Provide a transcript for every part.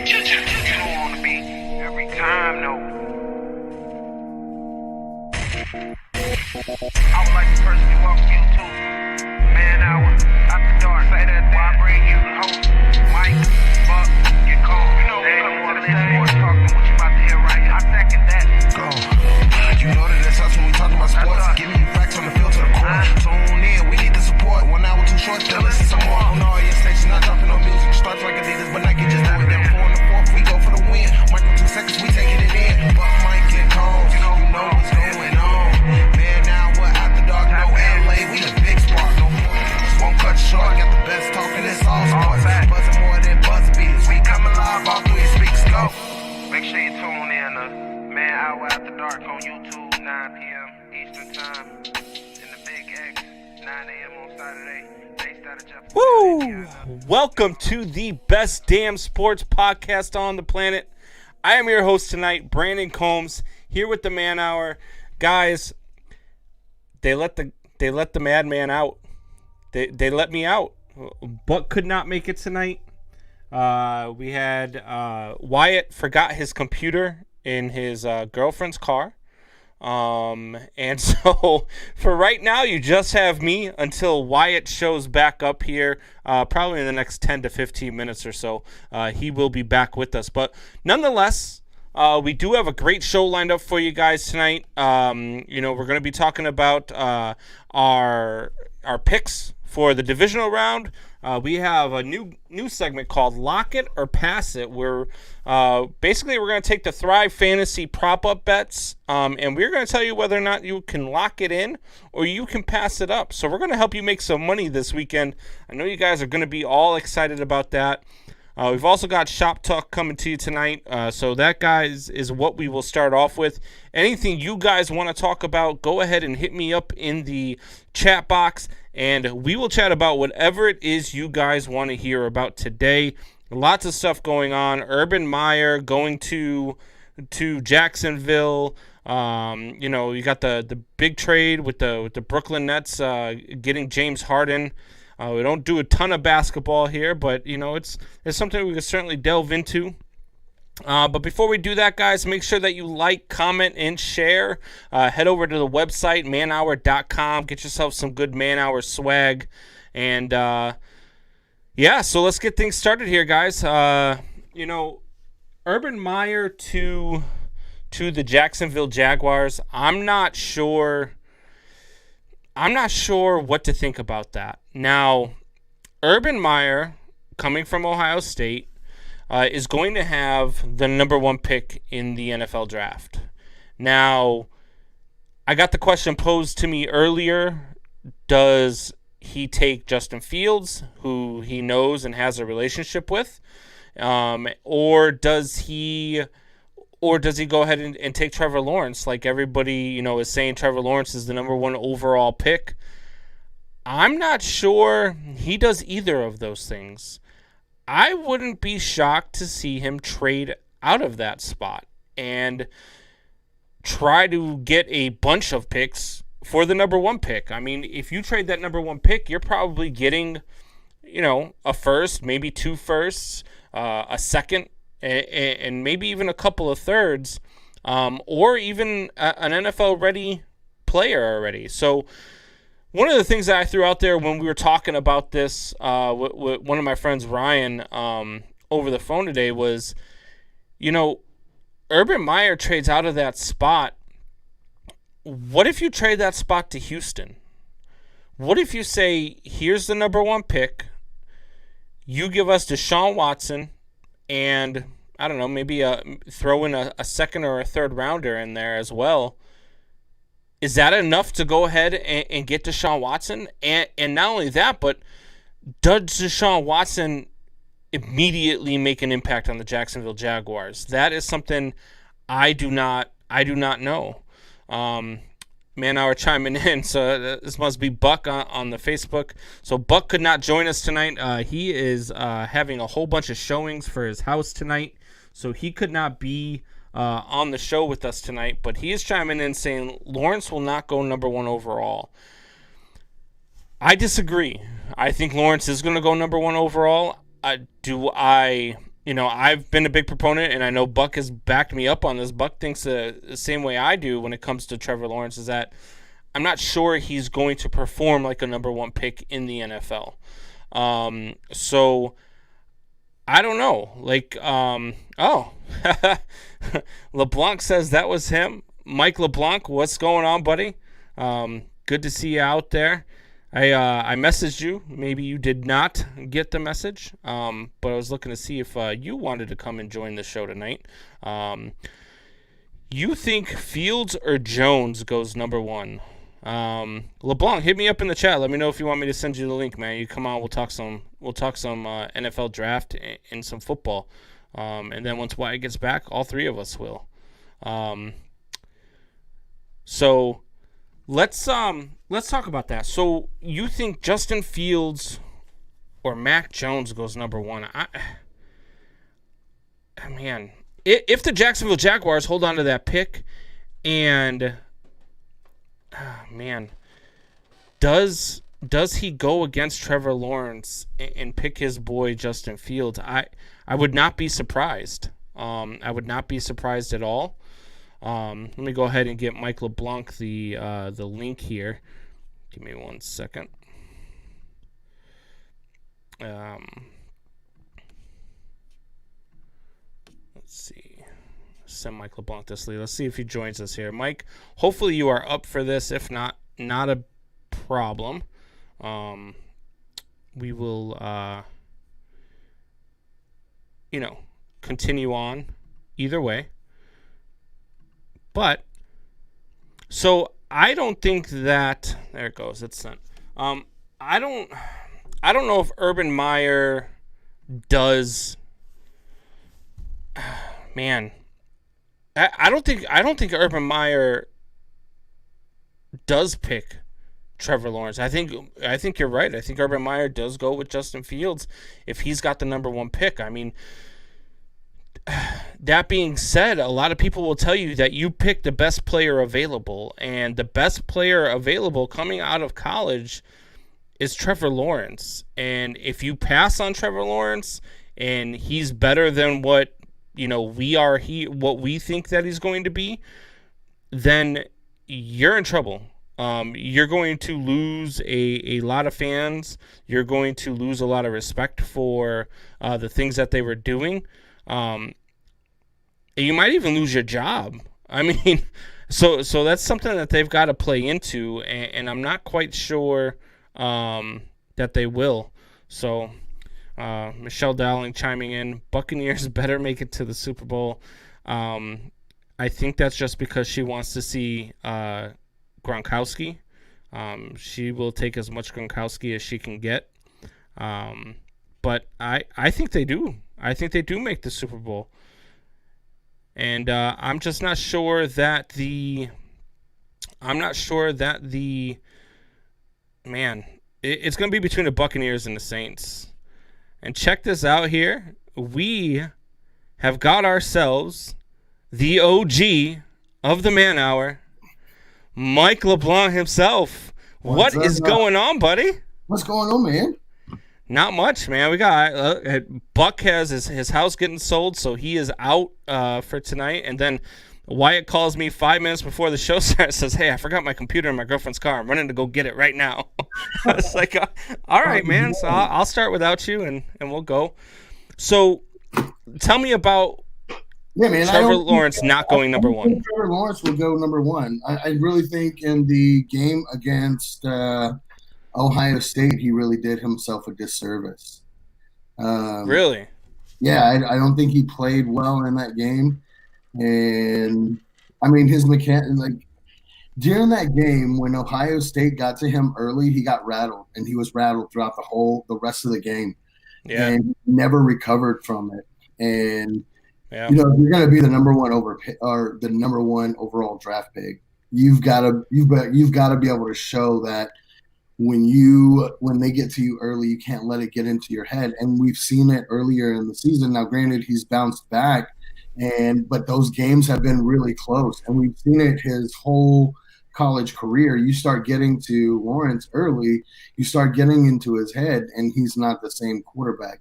on the beat every time, though. I would like to personally welcome you to Man Hour After Dark. Say that while I bring you the host, Mike, Buck, get cold. You know, we come on this sports talk than what you about to hear right here. I second that. Go. You know that it's us when we talk about sports. Giving you facts on the field to the court. Tune in, we need the support. 1 hour too short, then listen some more. On all your stations, not dropping no music. Starts like Adidas, but Nike just do it. Then 4 in the 4th, we go for the win. Micro 2 seconds, we taking it in. Buck, Mike, and Combs, you know what's going on. Man, now we're after dark, no LA, we the big spark. No more, just won't cut short. Got the best talking, it's all sports. Buzzing more than buzz beats. We coming live, all 3 speaks, go. Make sure you tune in to Man Hour After Dark on YouTube, 9 p.m. Eastern Time. In the Big X, 9 a.m. on Saturday. Woo! Welcome to the best damn sports podcast on the planet. I am your host tonight, Brandon Combs, here with the Man Hour. Guys, they let the madman out. They let me out. Buck could not make it tonight. We had Wyatt forgot his computer in his girlfriend's car. And so for right now, you just have me until Wyatt shows back up here, probably in the next 10 to 15 minutes or so. He will be back with us, but nonetheless, we do have a great show lined up for you guys tonight. We're going to be talking about, our picks for the divisional round. We have a new segment called Lock It or Pass It, where basically we're going to take the Thrive Fantasy prop-up bets, and we're going to tell you whether or not you can lock it in or you can pass it up. So we're going to help you make some money this weekend. I know you guys are going to be all excited about that. We've also got Shop Talk coming to you tonight, so that, guys, is what we will start off with. Anything you guys want to talk about, go ahead and hit me up in the chat box, and we will chat about whatever it is you guys want to hear about today. Lots of stuff going on. Urban Meyer going to Jacksonville. You got the big trade with the Brooklyn Nets getting James Harden. We don't do a ton of basketball here, but it's something we can certainly delve into. But before we do that, guys, make sure that you like, comment, and share. Head over to the website, manhour.com. Get yourself some good Man Hour swag. And, so let's get things started here, guys. Urban Meyer to the Jacksonville Jaguars. I'm not sure what to think about that. Now, Urban Meyer, coming from Ohio State, is going to have the number 1 pick in the NFL draft. Now, I got the question posed to me earlier, does he take Justin Fields, who he knows and has a relationship with, or does he go ahead and take Trevor Lawrence, like everybody, is saying Trevor Lawrence is the number 1 overall pick? I'm not sure he does either of those things. I wouldn't be shocked to see him trade out of that spot and try to get a bunch of picks for the number 1 pick. I mean, if you trade that number 1 pick, you're probably getting, a first, maybe 2 firsts, a second, and maybe even a couple of thirds, or even an NFL-ready player already. So one of the things that I threw out there when we were talking about this with one of my friends, Ryan, over the phone today was, Urban Meyer trades out of that spot. What if you trade that spot to Houston? What if you say, here's the number 1 pick, you give us Deshaun Watson, and I don't know, maybe throw in a second or a third rounder in there as well. Is that enough to go ahead and get Deshaun Watson? And not only that, but does Deshaun Watson immediately make an impact on the Jacksonville Jaguars? That is something I do not know. Man Hour chiming in, so this must be Buck on the Facebook. So Buck could not join us tonight. He is having a whole bunch of showings for his house tonight, so he could not be on the show with us tonight, but he is chiming in saying Lawrence will not go number 1 overall. I disagree. I think Lawrence is going to go number 1 overall. Do I I've been a big proponent, and I know Buck has backed me up on this. Buck thinks the same way I do when it comes to Trevor Lawrence, is that I'm not sure he's going to perform like a number one pick in the NFL. So I don't know. LeBlanc says that was him. Mike LeBlanc, what's going on, buddy? Good to see you out there. I messaged you. Maybe you did not get the message, but I was looking to see if you wanted to come and join the show tonight. You think Fields or Jones goes number one? LeBlanc, hit me up in the chat. Let me know if you want me to send you the link, man. You come on, we'll talk some NFL draft and some football. And then once Wyatt gets back, all three of us will. So let's talk about that. So you think Justin Fields or Mac Jones goes number one? Man, if the Jacksonville Jaguars hold on to that pick, and does he go against Trevor Lawrence and pick his boy Justin Fields? I would not be surprised. I would not be surprised at all. Let me go ahead and get Mike LeBlanc the link here. Give me 1 second. Let's see. Send Mike LeBlanc this lead. Let's see if he joins us here. Mike, hopefully you are up for this. If not a problem. We will, continue on either way. But, so I don't think that, there it goes, it's sent. I don't know if Urban Meyer does, man, I don't think Urban Meyer does pick Trevor Lawrence. I think you're right. I think Urban Meyer does go with Justin Fields if he's got the number one pick. I mean, that being said, a lot of people will tell you that you pick the best player available, and the best player available coming out of college is Trevor Lawrence. And if you pass on Trevor Lawrence and he's better than what what we think that he's going to be, then you're in trouble. You're going to lose a lot of fans. You're going to lose a lot of respect for the things that they were doing. And you might even lose your job. I mean, so that's something that they've got to play into, and I'm not quite sure that they will. So Michelle Dowling chiming in, Buccaneers better make it to the Super Bowl. I think that's just because she wants to see Gronkowski. She will take as much Gronkowski as she can get. But I think they do. I think they do make the Super Bowl. And I'm just not sure that the it's going to be between the Buccaneers and the Saints. And check this out here. We have got ourselves the OG of the Man Hour, Mike LeBlanc himself. What is going on, buddy? What's going on, man? Not much, man. We got Buck has his house getting sold, so he is out for tonight. And then Wyatt calls me 5 minutes before the show starts, says, "Hey, I forgot my computer in my girlfriend's car. I'm running to go get it right now." I was like, "All right, man. So I'll start without you, and we'll go." So tell me about Trevor Lawrence not going number one. Trevor Lawrence will go number one. I really think in the game against Ohio State, he really did himself a disservice. Really? Yeah, I don't think he played well in that game. And, I mean, his during that game, when Ohio State got to him early, he got rattled, and he was rattled throughout the rest of the game. Yeah. And he never recovered from it. And, yeah. If you're going to be the number one overall draft pick, you've got to be able to show that when they get to you early, you can't let it get into your head. And we've seen it earlier in the season. Now, granted, he's bounced back, but those games have been really close, and we've seen it his whole college career. You start getting to Lawrence early, you start getting into his head, and he's not the same quarterback.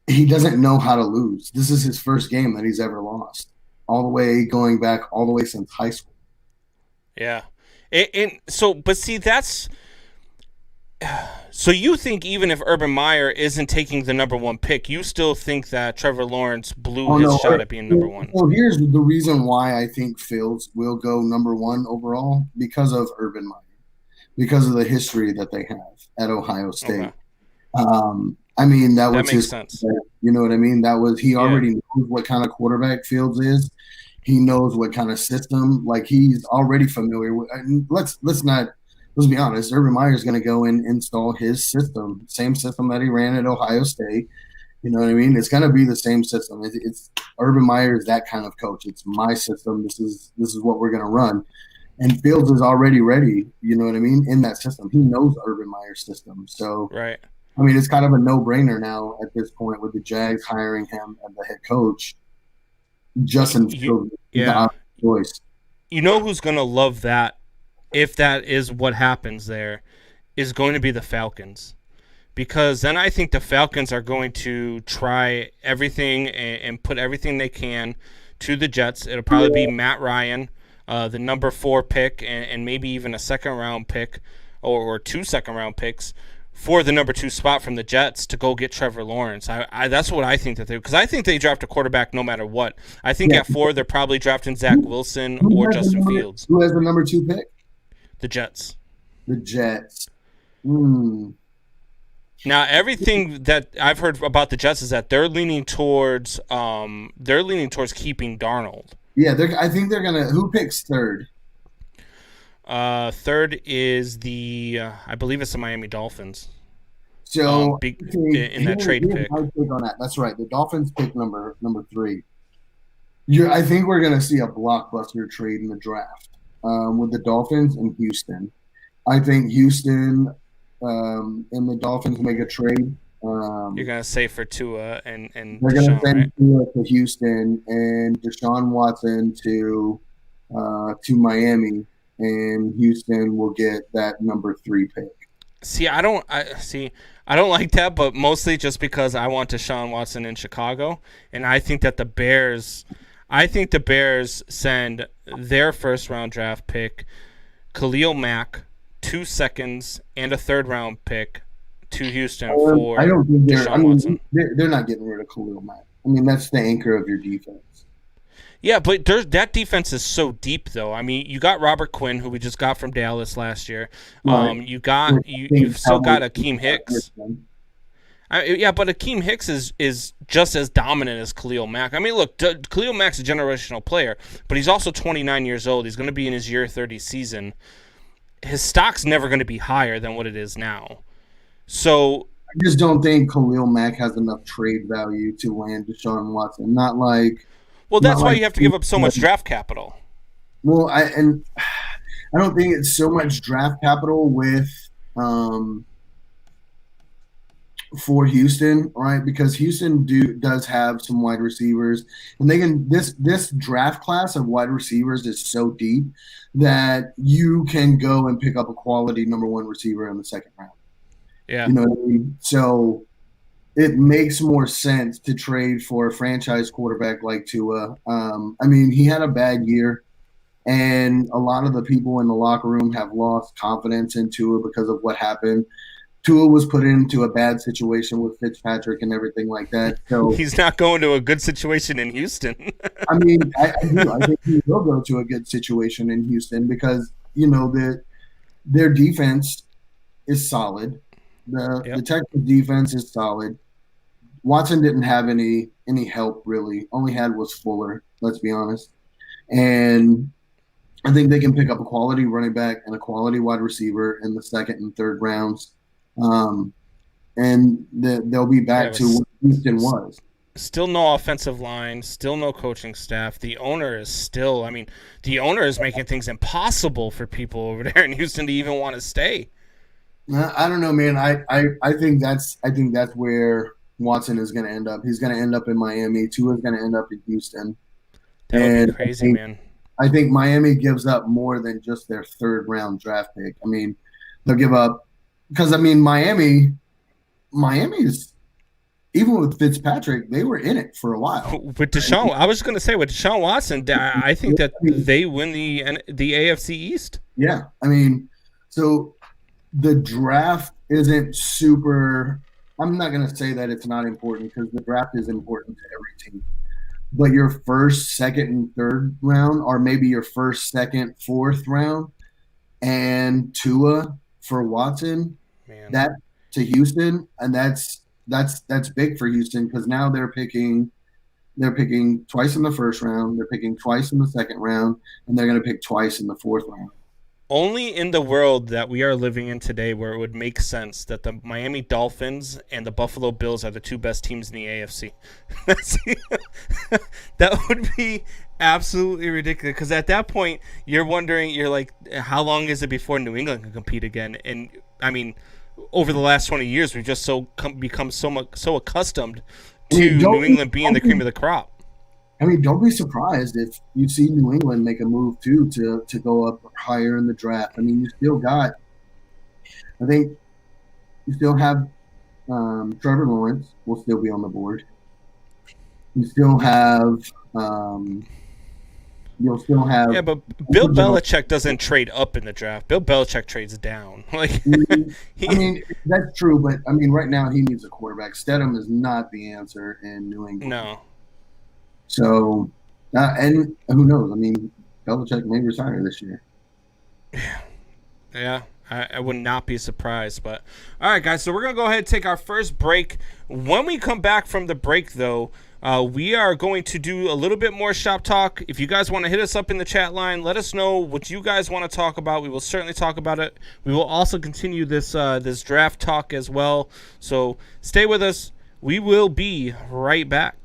he doesn't know how to lose. This is his first game that he's ever lost, all the way going back all the way since high school. Yeah. And so, but see, that's so you think even if Urban Meyer isn't taking the number one pick, you still think that Trevor Lawrence blew his shot at being number one? Well, here's the reason why I think Fields will go number one overall, because of Urban Meyer, because of the history that they have at Ohio State. Okay. I mean, that was makes his sense. You know what I mean? That was he already knows what kind of quarterback Fields is. He knows what kind of system. Like, he's already familiar with. And let's be honest. Urban Meyer is going to go and install his system, same system that he ran at Ohio State. You know what I mean? It's going to be the same system. It's Urban Meyer is that kind of coach. It's my system. This is what we're going to run. And Fields is already ready. You know what I mean? In that system, he knows Urban Meyer's system. So, right. I mean, it's kind of a no-brainer now at this point with the Jags hiring him as the head coach. Justin Fields is the obvious choice. You know who's going to love that, if that is what happens there, is going to be the Falcons. Because then I think the Falcons are going to try everything and put everything they can to the Jets. It'll probably be Matt Ryan, the number 4 pick, and maybe even a second-round pick or 2 second-round picks for the number 2 spot from the Jets to go get Trevor Lawrence. That's what I think that they – because I think they draft a quarterback no matter what. I think at 4 they're probably drafting Zach Wilson or Justin Fields. Who has the number 2 pick? The Jets. The Jets. Now, everything that I've heard about the Jets is that they're leaning towards keeping Darnold. Yeah, I think they're gonna. Who picks third? Third is I believe it's the Miami Dolphins. So in that trade pick. I take on that. That's right. The Dolphins pick number 3. I think we're gonna see a blockbuster trade in the draft with the Dolphins and Houston. I think Houston and the Dolphins make a trade. You're gonna say for Tua and they're Deshaun, gonna send right? Tua to Houston and Deshaun Watson to Miami, and Houston will get that number 3 pick. See, I don't like that, but mostly just because I want Deshaun Watson in Chicago, and I think that the Bears send their first-round draft pick, Khalil Mack, 2 seconds, and a third-round pick to Houston for I don't think Deshaun Watson. They're not getting rid of Khalil Mack. I mean, that's the anchor of your defense. Yeah, but that defense is so deep, though. I mean, you got Robert Quinn, who we just got from Dallas last year. Right. You've still got Akeem Hicks. Yeah, but Akeem Hicks is just as dominant as Khalil Mack. I mean, look, Khalil Mack's a generational player, but he's also 29 years old. He's going to be in his year 30 season. His stock's never going to be higher than what it is now. So I just don't think Khalil Mack has enough trade value to land Deshaun Watson. Not like. Well, that's why you have to give up so much draft capital. Well, I don't think it's so much draft capital with for Houston, right? Because Houston does have some wide receivers, and they can this draft class of wide receivers is so deep that you can go and pick up a quality number 1 receiver in the second round. Yeah, you know what I mean? So it makes more sense to trade for a franchise quarterback like Tua. I mean, he had a bad year, and a lot of the people in the locker room have lost confidence in Tua because of what happened. Tua was put into a bad situation with Fitzpatrick and everything like that. So he's not going to a good situation in Houston. I mean, I think he will go to a good situation in Houston because, you know, their defense is solid. The Texans defense is solid. Watson didn't have any help really. Only had was Fuller, let's be honest. And I think they can pick up a quality running back and a quality wide receiver in the second and third rounds. And they'll be back to what Houston was. Still no offensive line, still no coaching staff. The owner is making things impossible for people over there in Houston to even want to stay. I don't know, man. I think that's where Watson is going to end up. He's going to end up in Miami. Tua's going to end up in Houston. That would be crazy, man. I think Miami gives up more than just their third round draft pick. I mean, they'll give up because I mean Miami is even with Fitzpatrick, they were in it for a while. With Deshaun, I was going to say with Deshaun Watson, I think that they win the AFC East. Yeah, I mean, so the draft isn't super. I'm not going to say that it's not important because the draft is important to every team. But your first, second, and third round, or maybe your first, second, fourth round, and Tua for Watson, Man. that to Houston, and that's big for Houston because now they're picking twice in the first round, they're picking twice in the second round, and they're going to pick twice in the fourth round. Only in the world that we are living in today where it would make sense that the Miami Dolphins and the Buffalo Bills are the two best teams in the AFC. That would be absolutely ridiculous because at that point you're wondering, you're like, how long is it before New England can compete again? And I mean, over the last 20 years, we've just become so accustomed to New England being the cream of the crop. I mean, don't be surprised if you see New England make a move too to go up higher in the draft. I mean, you still got, I think, you still have Trevor Lawrence will still be on the board. You still have, you'll still have. Yeah, but Bill Belichick doesn't trade up in the draft. Bill Belichick trades down. Like, I mean, that's true, but I mean, right now he needs a quarterback. Stidham is not the answer in New England. No. So, and who knows? I mean, Belichick may retire this year. Yeah, I would not be surprised. But all right, guys, so we're going to go ahead and take our first break. When we come back from the break, though, we are going to do a little bit more shop talk. If you guys want to hit us up in the chat line, let us know what you guys want to talk about. We will certainly talk about it. We will also continue this draft talk as well. So stay with us. We will be right back.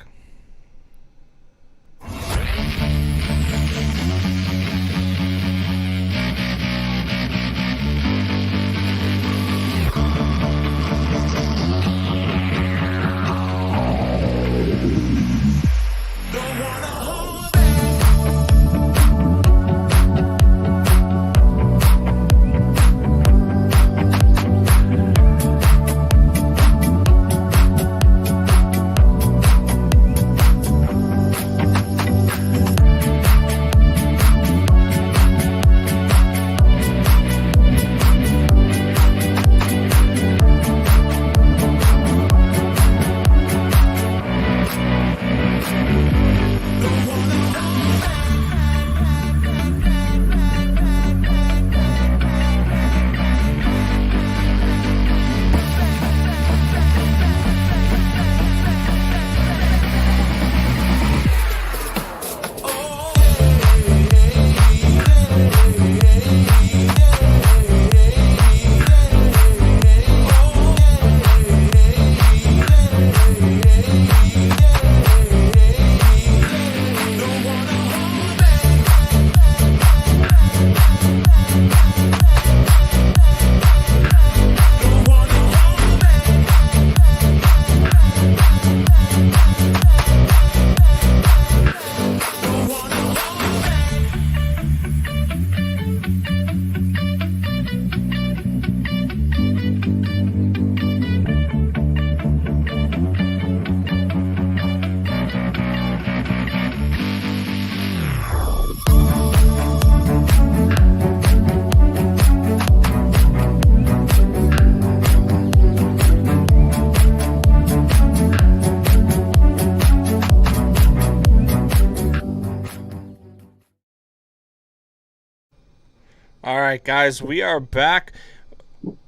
All right, guys, we are back.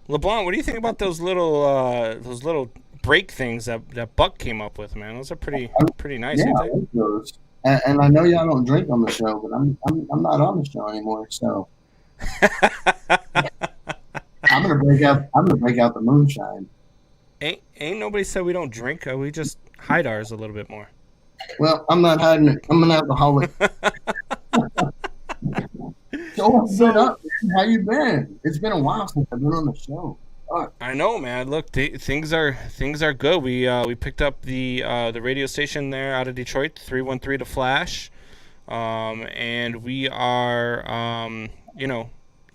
LeBlanc, what do you think about those little break things that Buck came up with, man? Those are pretty nice. Yeah, I like those. And I know y'all don't drink on the show, but I'm not on the show anymore, so I'm gonna break out the moonshine. Ain't nobody said we don't drink. We just hide ours a little bit more. Well, I'm not hiding it. I'm an alcoholic. So, how you been? It's been a while since I've been on the show. I know, man. Look, things are good. We picked up the radio station there out of Detroit, 313 to Flash, and we are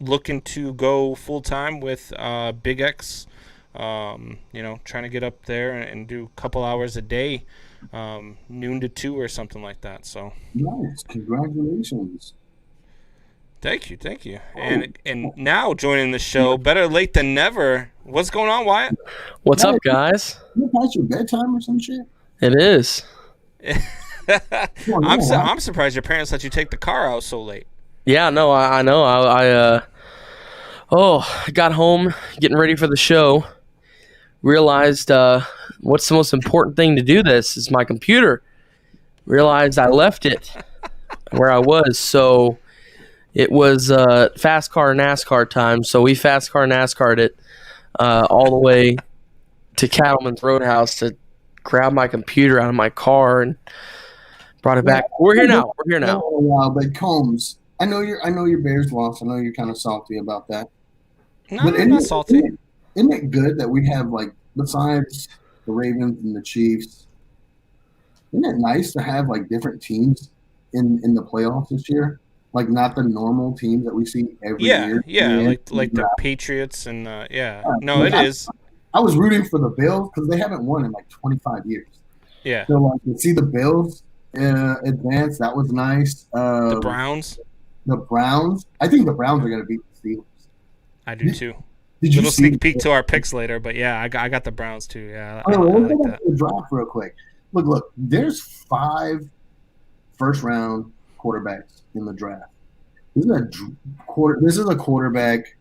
looking to go full time with Big X Trying to get up there and do a couple hours a day, noon to 2 or something like that. So Nice. Congratulations. thank you. And now joining the show, better late than never. What's going on, Wyatt? What's up, guys? You past your bedtime or some shit? It is. I'm surprised your parents let you take the car out so late. Yeah, no, I know. I got home, getting ready for the show. Realized what's the most important thing to do this is my computer. Realized I left it where I was, so it was fast car NASCAR time. So we fast car NASCAR'd it all the way to Cattleman's Roadhouse to grab my computer out of my car and brought it back. We're here now. Wow, but Combs, I know your Bears lost. I know you're kind of salty about that. No, I'm not salty. Isn't it good that we have, like, besides the Ravens and the Chiefs, isn't it nice to have, like, different teams in the playoffs this year? Like, not the normal teams that we see every year. Yeah, like the Patriots and No, it is. I was rooting for the Bills because they haven't won in like 25 years. Yeah. So, like, to see the Bills advance, that was nice. The Browns. I think the Browns are going to beat the Steelers. I do too. Did you Little see sneak peek to our picks later, but yeah, I got the Browns too. Yeah, I let's like go that. back to the draft real quick. Look. There's 5 first-round quarterbacks in the draft. This is a quarterback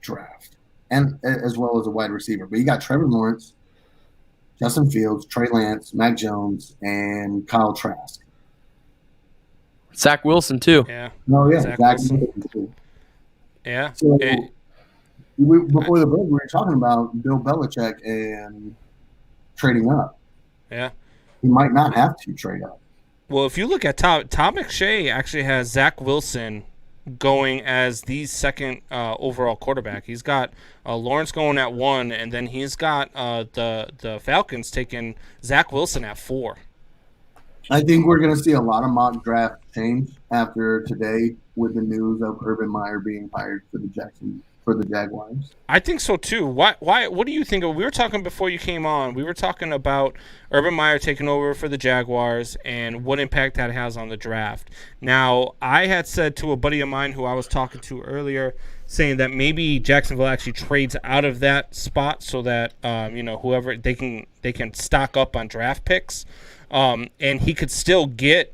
draft, and as well as a wide receiver. But you got Trevor Lawrence, Justin Fields, Trey Lance, Mac Jones, and Kyle Trask. Zach Wilson too. Yeah. No, yeah, Zach Wilson. Yeah. So before the break, we were talking about Bill Belichick and trading up. Yeah. He might not have to trade up. Well, if you look at Tom McShay actually has Zach Wilson going as the second overall quarterback. He's got Lawrence going at 1, and then he's got the Falcons taking Zach Wilson at 4. I think we're going to see a lot of mock draft change after today with the news of Urban Meyer being hired for the Jaguars. I think so too. Why? What do you think? We were talking before you came on. We were talking about Urban Meyer taking over for the Jaguars and what impact that has on the draft. Now, I had said to a buddy of mine who I was talking to earlier, saying that maybe Jacksonville actually trades out of that spot so that whoever they can stock up on draft picks, and he could still get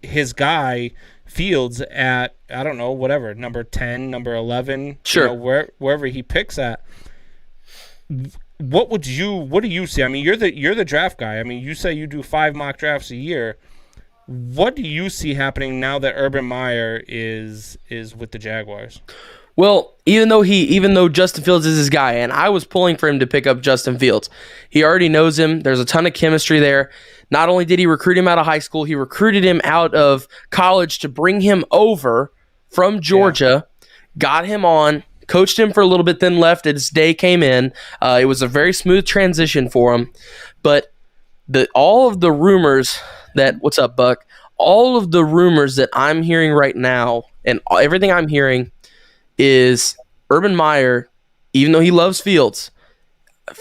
his guy Fields at, I don't know, whatever, number 10, number 11, sure, wherever he picks at. What do you see? I mean, you're the draft guy. I mean, you say you do 5 mock drafts a year. What do you see happening now that Urban Meyer is with the Jaguars? Well, even though Justin Fields is his guy, and I was pulling for him to pick up Justin Fields, he already knows him. There's a ton of chemistry there. Not only did he recruit him out of high school, he recruited him out of college to bring him over from Georgia, got him on, coached him for a little bit, then left as day came in. It was a very smooth transition for him. But all of the rumors that, what's up, Buck? All of the rumors that I'm hearing right now, and everything I'm hearing is Urban Meyer, even though he loves Fields,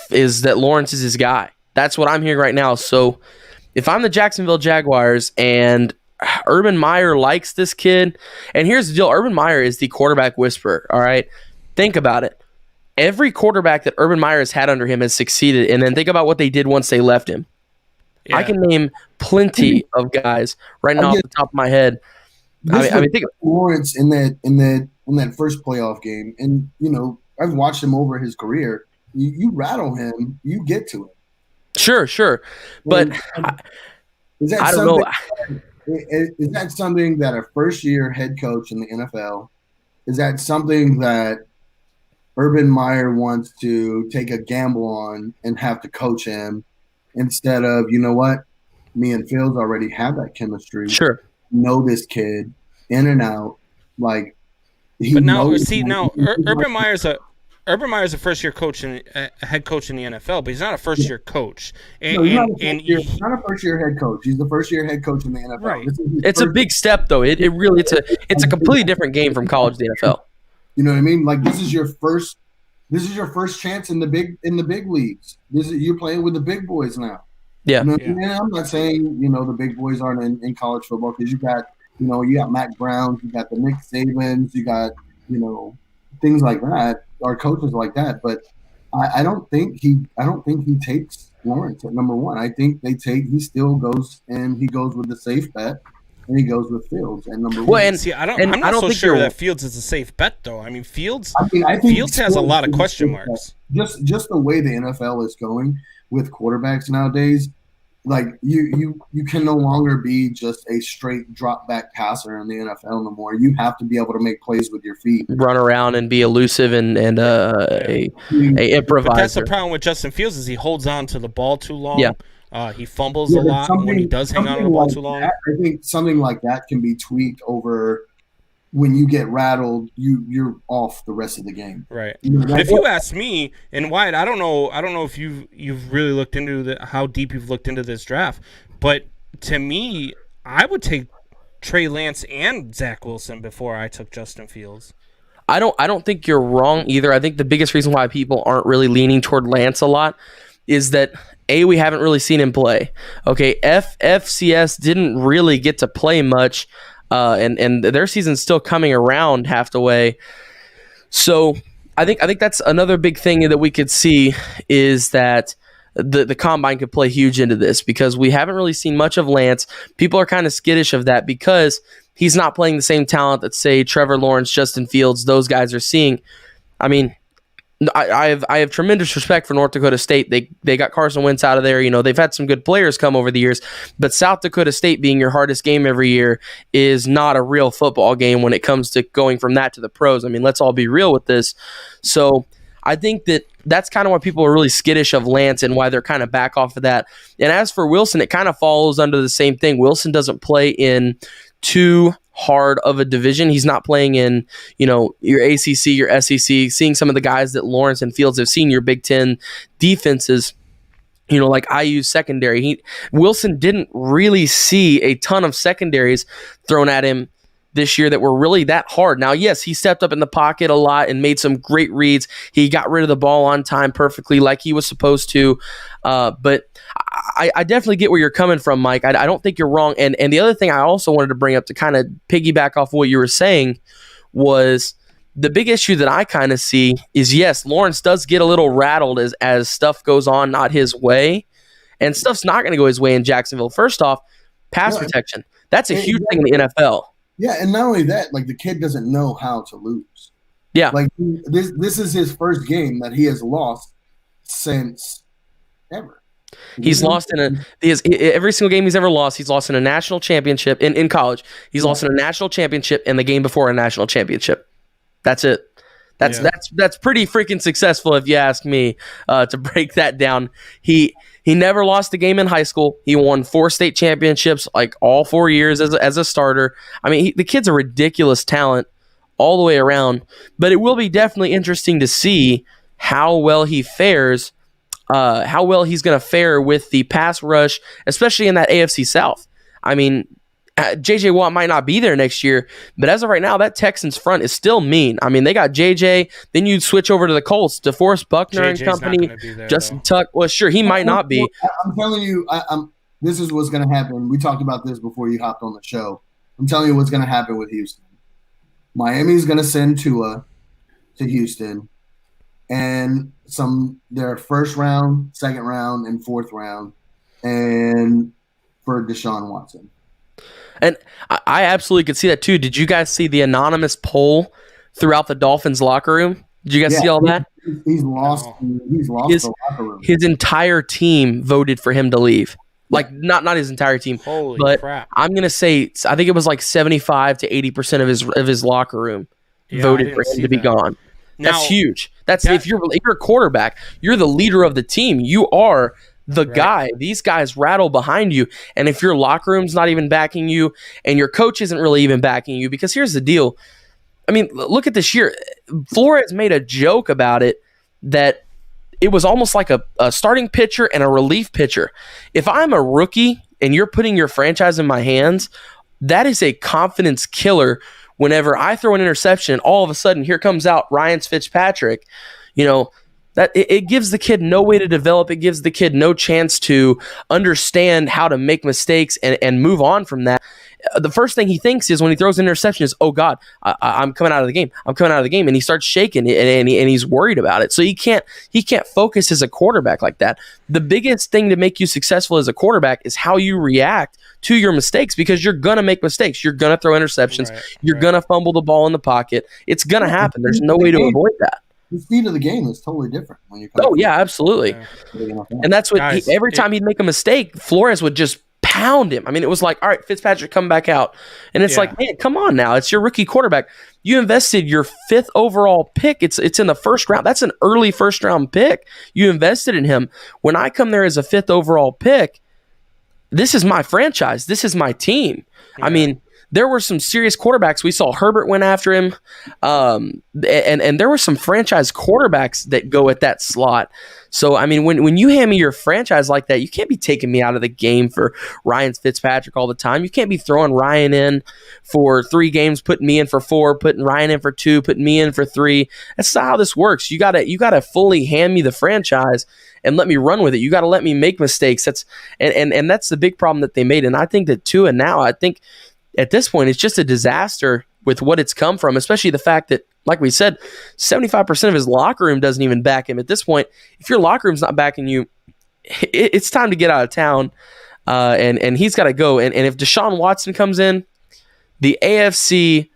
is that Lawrence is his guy. That's what I'm hearing right now. So if I'm the Jacksonville Jaguars and Urban Meyer likes this kid, and here's the deal, Urban Meyer is the quarterback whisperer, all right? Think about it. Every quarterback that Urban Meyer has had under him has succeeded, and then think about what they did once they left him. Yeah. I can name plenty of guys right now off the top of my head. I mean, think of Lawrence in that first playoff game, and I've watched him over his career. You rattle him, you get to it. Sure, but I don't know. Is that something that a first-year head coach in the NFL? Is that something that Urban Meyer wants to take a gamble on and have to coach him instead of, you know what, me and Fields already have that chemistry. Sure, know this kid in and out, like. But now, Urban Meyer's a first-year coach and head coach in the NFL, but he's not a first-year coach. He's not a first-year head coach. He's the first-year head coach in the NFL. Right. It's a big step, though. It's a completely different game from college to the NFL. You know what I mean? Like, this is your first This is your first chance in the big leagues. You're playing with the big boys now. Yeah. And I'm not saying the big boys aren't in college football, because you got Mac Browns, you got the Nick Sabans, you got things like that, or coaches like that. But I don't think he takes Lawrence at number one. I think he still goes, and he goes with the safe bet, and he goes with Fields at number one. And see, I'm not so sure that Fields is a safe bet, though. I mean, I think Fields has a lot of question marks. Just the way the NFL is going with quarterbacks nowadays, like you can no longer be just a straight drop back passer in the NFL no more. You have to be able to make plays with your feet, run around and be elusive and a improviser. But that's the problem with Justin Fields, is he holds on to the ball too long. Yeah. He fumbles a lot when he does hang on to the ball too long. I think something like that can be tweaked over. When you get rattled, you're off the rest of the game. Right. But if you ask me, and Wyatt, I don't know if you've really looked into how deep you've looked into this draft, but to me, I would take Trey Lance and Zach Wilson before I took Justin Fields. I don't think you're wrong either. I think the biggest reason why people aren't really leaning toward Lance a lot is that we haven't really seen him play. Okay, FCS didn't really get to play much. And their season's still coming around half the way. So I think that's another big thing that we could see, is that the combine could play huge into this, because we haven't really seen much of Lance. People are kind of skittish of that because he's not playing the same talent that, say, Trevor Lawrence, Justin Fields, those guys are seeing. I mean, I have tremendous respect for North Dakota State. They got Carson Wentz out of there. They've had some good players come over the years, but South Dakota State being your hardest game every year is not a real football game when it comes to going from that to the pros. I mean, let's all be real with this. So I think that's kind of why people are really skittish of Lance and why they're kind of back off of that. And as for Wilson, it kind of follows under the same thing. Wilson doesn't play in too hard of a division. He's not playing in, your ACC, your SEC, seeing some of the guys that Lawrence and Fields have seen, your Big Ten defenses, like IU secondary. Wilson didn't really see a ton of secondaries thrown at him this year that were really that hard. Now, yes, he stepped up in the pocket a lot and made some great reads. He got rid of the ball on time perfectly like he was supposed to. But I definitely get where you're coming from, Mike. I don't think you're wrong. And the other thing I also wanted to bring up to kind of piggyback off what you were saying was the big issue that I kind of see is, yes, Lawrence does get a little rattled as stuff goes on not his way. And stuff's not going to go his way in Jacksonville. First off, pass protection. That's a huge thing in the NFL. Yeah, and not only that, like, the kid doesn't know how to lose. Yeah. Like, this is his first game that he has lost since ever. He's lost every single game he's ever lost. He's lost in a national championship in college. He's lost in a national championship and the game before a national championship. That's it. That's pretty freaking successful, if you ask me, to break that down. He never lost a game in high school. He won 4 state championships, like all 4 years as a starter. I mean, the kid's a ridiculous talent all the way around. But it will be definitely interesting to see how well he fares, how well he's going to fare with the pass rush, especially in that AFC South. I mean, J.J. Watt might not be there next year, but as of right now, that Texans front is still mean. I mean, they got J.J., then you'd switch over to the Colts, DeForest Buckner and company, Justin Tuck. Well, sure, he might not be. I'm telling you, this is what's going to happen. We talked about this before you hopped on the show. I'm telling you what's going to happen with Houston. Miami's going to send Tua to Houston, and their first round, second round, and fourth round, and for Deshaun Watson. And I absolutely could see that too. Did you guys see the anonymous poll throughout the Dolphins locker room? Did you guys see all that? He's lost the locker room. His entire team voted for him to leave. Like not his entire team. Holy but crap. I'm gonna say I think it was like 75 to 80% of his locker room voted for him to be gone. That's huge. If you're a quarterback, you're the leader of the team. You are the guy. These guys rattle behind you. And if your locker room's not even backing you and your coach isn't really even backing you, because here's the deal. I mean, look at this year. Flores made a joke about it that it was almost like a starting pitcher and a relief pitcher. If I'm a rookie and you're putting your franchise in my hands, that is a confidence killer. Whenever I throw an interception, all of a sudden here comes out Ryan Fitzpatrick, that it gives the kid no way to develop. It gives the kid no chance to understand how to make mistakes and move on from that. The first thing he thinks is when he throws an interception is, oh God, I'm coming out of the game. I'm coming out of the game. And he starts shaking and he's worried about it. So he can't focus as a quarterback like that. The biggest thing to make you successful as a quarterback is how you react to your mistakes, because you're going to make mistakes. You're going to throw interceptions. You're going to fumble the ball in the pocket. It's going to happen. There's no way to avoid that. The speed of the game is totally different when you. Oh yeah, absolutely. Yeah. And that's what every time he'd make a mistake, Flores would just pound him. I mean, it was like, all right, Fitzpatrick, come back out, and it's like, man, come on now, it's your rookie quarterback. You invested your 5th overall pick. It's in the first round. That's an early first round pick. You invested in him. When I come there as a 5th overall pick, this is my franchise. This is my team. Yeah. I mean, there were some serious quarterbacks. We saw Herbert went after him. And there were some franchise quarterbacks that go at that slot. So, I mean, when you hand me your franchise like that, you can't be taking me out of the game for Ryan Fitzpatrick all the time. You can't be throwing Ryan in for 3 games, putting me in for 4, putting Ryan in for 2, putting me in for 3. That's not how this works. You gotta fully hand me the franchise and let me run with it. You gotta let me make mistakes. That's the big problem that they made. And I think that Tua now, at this point, it's just a disaster with what it's come from, especially the fact that, like we said, 75% of his locker room doesn't even back him. At this point, if your locker room's not backing you, it's time to get out of town, and he's got to go. And if Deshaun Watson comes in, the AFC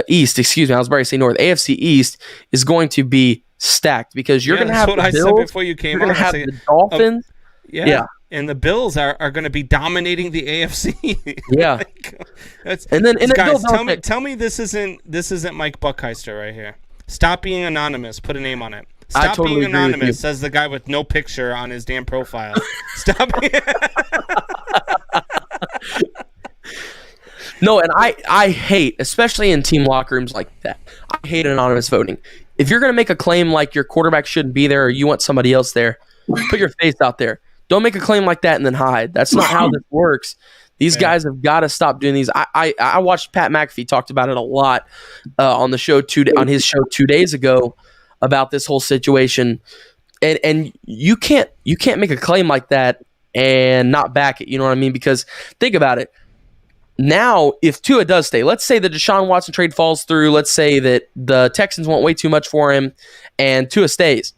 East, excuse me, I was about to say North, AFC East is going to be stacked, because you're going to have the Bills, said before you came you're going to have the Dolphins. Yeah. And the Bills are going to be dominating the AFC. Yeah. Tell me this isn't Mike Buckheister right here. Stop being anonymous. Put a name on it. Stop being anonymous, says the guy with no picture on his damn profile. Stop. No, and I hate, especially in team locker rooms like that, I hate anonymous voting. If you're going to make a claim like your quarterback shouldn't be there or you want somebody else there, put your face out there. Don't make a claim like that and then hide. That's not how this works. These guys have got to stop doing these. I watched Pat McAfee talked about it a lot on the show on his show 2 days ago about this whole situation. And you can't make a claim like that and not back it. You know what I mean? Because think about it. Now, if Tua does stay, let's say the Deshaun Watson trade falls through. Let's say that the Texans want way too much for him and Tua stays.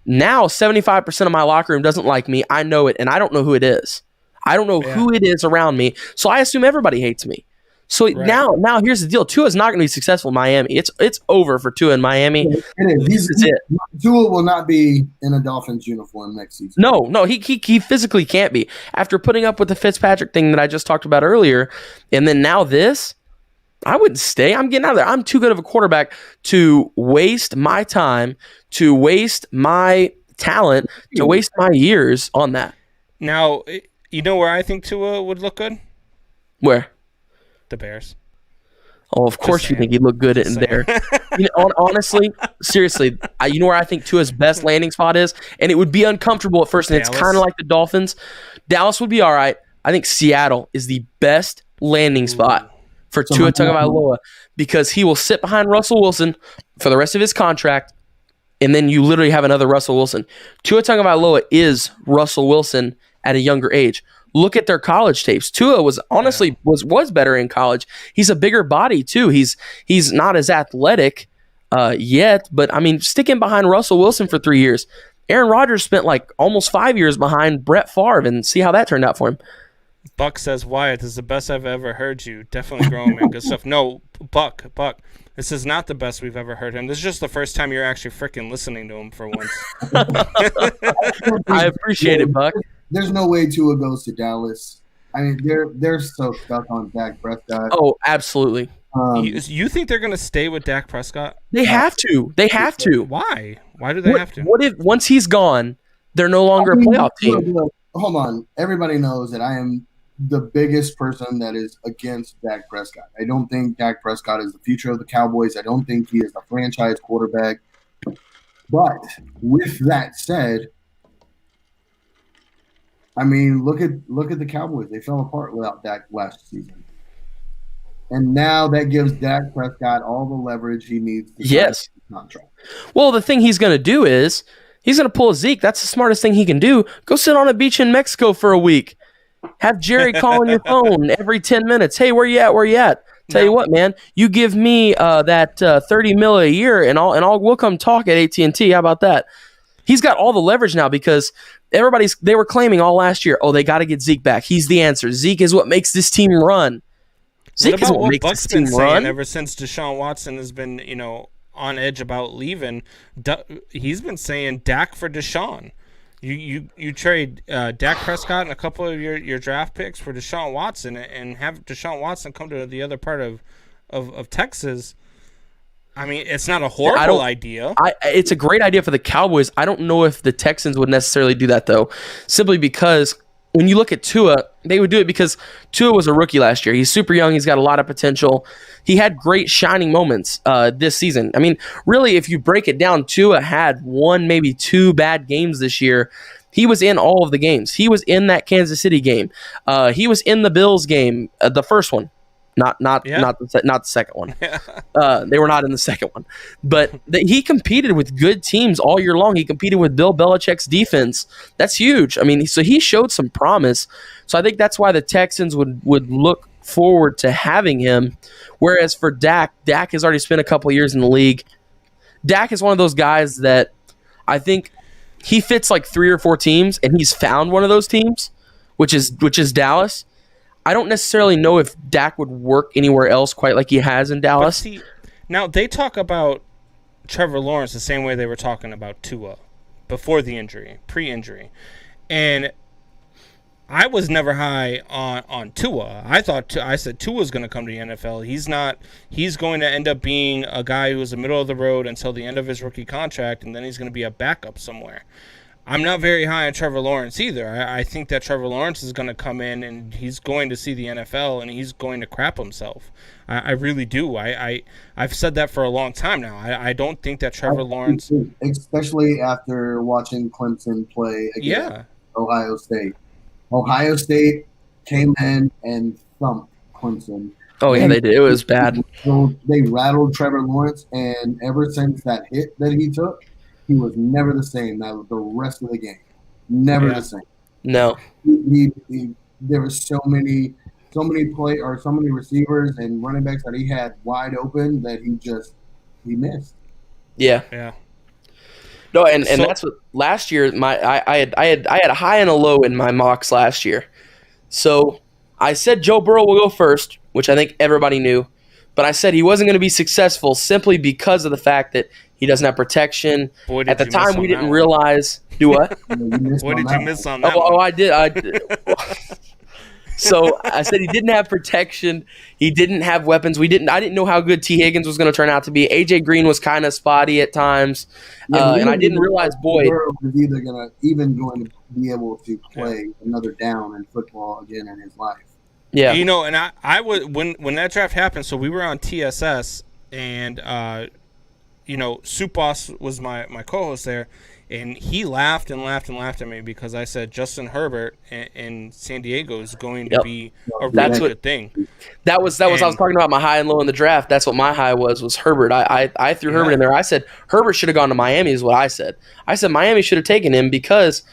Now, 75% of my locker room doesn't like me. I know it, and I don't know who it is. I don't know who it is around me, so I assume everybody hates me. So now here's the deal. Tua's not going to be successful in Miami. It's over for Tua in Miami. It is. This is it. Tua will not be in a Dolphins uniform next season. No, he physically can't be. After putting up with the Fitzpatrick thing that I just talked about earlier, and then now this, I wouldn't stay. I'm getting out of there. I'm too good of a quarterback to waste my time, to waste my talent, to waste my years on that. Now, you know where I think Tua would look good? Where? The Bears. Oh, of course you think he'd look good in there. Honestly, seriously, you know where I think Tua's best landing spot is? And it would be uncomfortable at first, and Dallas. It's kind of like the Dolphins. Dallas would be all right. I think Seattle is the best landing spot for Tua Tagovailoa, because he will sit behind Russell Wilson for the rest of his contract, and then you literally have another Russell Wilson. Tua Tagovailoa is Russell Wilson at a younger age. Look at their college tapes. Tua was honestly was better in college. He's a bigger body too. He's not as athletic yet, but I mean, sticking behind Russell Wilson for 3 years. Aaron Rodgers spent like almost 5 years behind Brett Favre, and see how that turned out for him. Buck says, Wyatt, this is the best I've ever heard you. Definitely growing, man. Good stuff. No, Buck. This is not the best we've ever heard him. This is just the first time you're actually freaking listening to him for once. I appreciate it, Buck. There's no way Tua goes to Dallas. I mean, they're so stuck on Dak Prescott. Oh, absolutely. You think they're going to stay with Dak Prescott? They have to. They have to. Why? Why do they have to? What if once he's gone, they're no longer a playoff team? Hold on. Everybody knows that I am the biggest person that is against Dak Prescott. I don't think Dak Prescott is the future of the Cowboys. I don't think he is a franchise quarterback. But with that said, I mean, look at the Cowboys. They fell apart without Dak last season. And now that gives Dak Prescott all the leverage he needs to sign Yes. his contract. Well, the thing he's going to do is he's going to pull a Zeke. That's the smartest thing he can do. Go sit on a beach in Mexico for a week. Have Jerry call on your phone every 10 minutes. Hey, where you at? Where you at? Tell you what, man. You give me that $30 million a year, and we'll come talk at AT&T. How about that? He's got all the leverage now because they were claiming all last year, oh, they got to get Zeke back. He's the answer. Zeke is what makes this team run. Zeke is what makes Buck's this team been run. saying ever since Deshaun Watson has been, on edge about leaving? He's been saying Dak for Deshaun. You trade Dak Prescott and a couple of your draft picks for Deshaun Watson and have Deshaun Watson come to the other part of Texas. I mean, it's not a horrible idea. It's a great idea for the Cowboys. I don't know if the Texans would necessarily do that, though, simply because when you look at Tua, they would do it because Tua was a rookie last year. He's super young. He's got a lot of potential. He had great shining moments this season. I mean, really, if you break it down, Tua had one, maybe two bad games this year. He was in all of the games. He was in that Kansas City game. He was in the Bills game, the first one. Not the second one. They were not in the second one. But he competed with good teams all year long. He competed with Bill Belichick's defense. That's huge. I mean, so he showed some promise. So I think that's why the Texans would look forward to having him. Whereas for Dak has already spent a couple of years in the league. Dak is one of those guys that I think he fits like 3 or 4 teams, and he's found one of those teams, which is Dallas. I don't necessarily know if Dak would work anywhere else quite like he has in Dallas. But see, now they talk about Trevor Lawrence the same way they were talking about Tua before the injury, pre-injury. And I was never high on Tua. I said Tua's going to come to the NFL. He's not. He's going to end up being a guy who is the middle of the road until the end of his rookie contract, and then he's going to be a backup somewhere. I'm not very high on Trevor Lawrence either. I think that Trevor Lawrence is going to come in and he's going to see the NFL and he's going to crap himself. I really do. I've said that for a long time now. I don't think that Trevor Lawrence, especially after watching Clemson play against Ohio State. Ohio State came in and thumped Clemson. Oh yeah, they did. It was bad. They rattled Trevor Lawrence, and ever since that hit that he took, he was never the same. That was the rest of the game. Never the same. No. There were so many receivers and running backs that he had wide open that he missed. Yeah. Yeah. No, and that's what last year I had a high and a low in my mocks last year. So I said Joe Burrow will go first, which I think everybody knew. But I said he wasn't going to be successful simply because of the fact that he doesn't have protection. Boy, at the time, we didn't realize. Do what? What did you miss on that? Oh, I did. So I said he didn't have protection. He didn't have weapons. I didn't know how good T. Higgins was going to turn out to be. AJ Green was kind of spotty at times, and I didn't realize Boyd was either going to be able to play another down in football again in his life. Yeah, and I was when that draft happened. So we were on TSS, and Soup Boss was my co-host there, and he laughed and laughed and laughed at me because I said Justin Herbert in San Diego is going to be a really good thing. That was I was talking about my high and low in the draft. That's what my high was Herbert. I threw Herbert in there. I said Herbert should have gone to Miami is what I said. I said Miami should have taken him because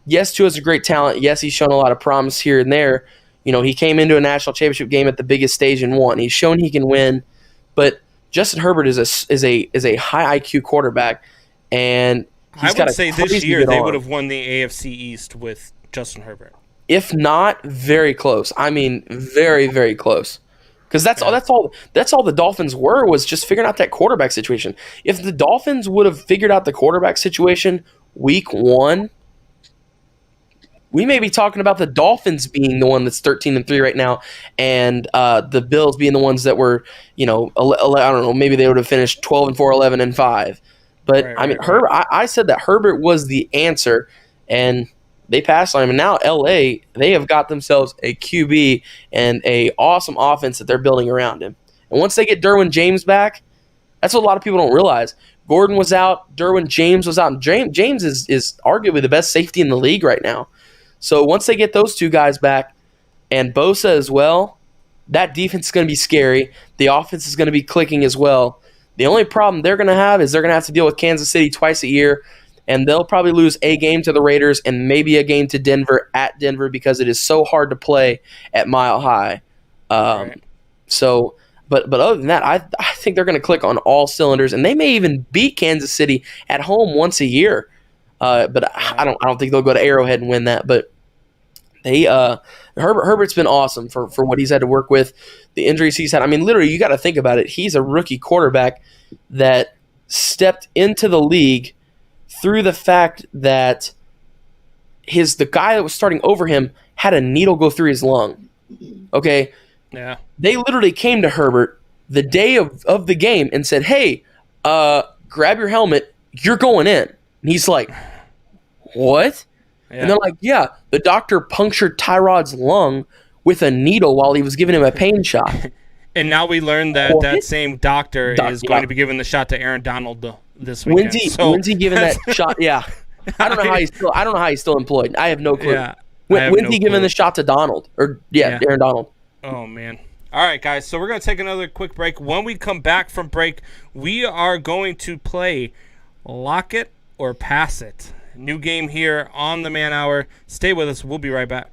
yes, Tua's a great talent. Yes, he's shown a lot of promise here and there. He came into a national championship game at the biggest stage and won. He's shown he can win, but Justin Herbert is a high IQ quarterback, and I would say this year they would have won the AFC East with Justin Herbert. If not, very close. I mean, very, very close. Because that's all the Dolphins was just figuring out that quarterback situation. If the Dolphins would have figured out the quarterback situation week 1, we may be talking about the Dolphins being the one that's 13-3 right now, and the Bills being the ones that were, I don't know, maybe they would have finished 12-4, 11-5. But Herbert, I said that Herbert was the answer, and they passed on him. And now LA, they have got themselves a QB and a awesome offense that they're building around him. And once they get Derwin James back, that's what a lot of people don't realize. Gordon was out, Derwin James was out, and James is arguably the best safety in the league right now. So once they get those two guys back, and Bosa as well, that defense is going to be scary. The offense is going to be clicking as well. The only problem they're going to have is they're going to have to deal with Kansas City twice a year, and they'll probably lose a game to the Raiders and maybe a game to Denver at Denver because it is so hard to play at Mile High. Right. So, but other than that, I think they're going to click on all cylinders, and they may even beat Kansas City at home once a year. But I don't think they'll go to Arrowhead and win that. But Herbert's been awesome for what he's had to work with, the injuries he's had. I mean, literally, you got to think about it. He's a rookie quarterback that stepped into the league through the fact that the guy that was starting over him had a needle go through his lung. Okay? Yeah. They literally came to Herbert the day of the game and said, hey, grab your helmet. You're going in. And he's like, what? Yeah. And they're like, yeah, the doctor punctured Tyrod's lung with a needle while he was giving him a pain shot. And now we learned that What? that same doctor is going to be giving the shot to Aaron Donald this weekend. When's he giving that shot? Yeah. I don't know how he's still employed. I have no clue. Yeah, When's he giving the shot to Donald? Aaron Donald. Oh, man. All right, guys, so we're going to take another quick break. When we come back from break, we are going to play Lock It or Pass It. New game here on the Man Hour. Stay with us. We'll be right back.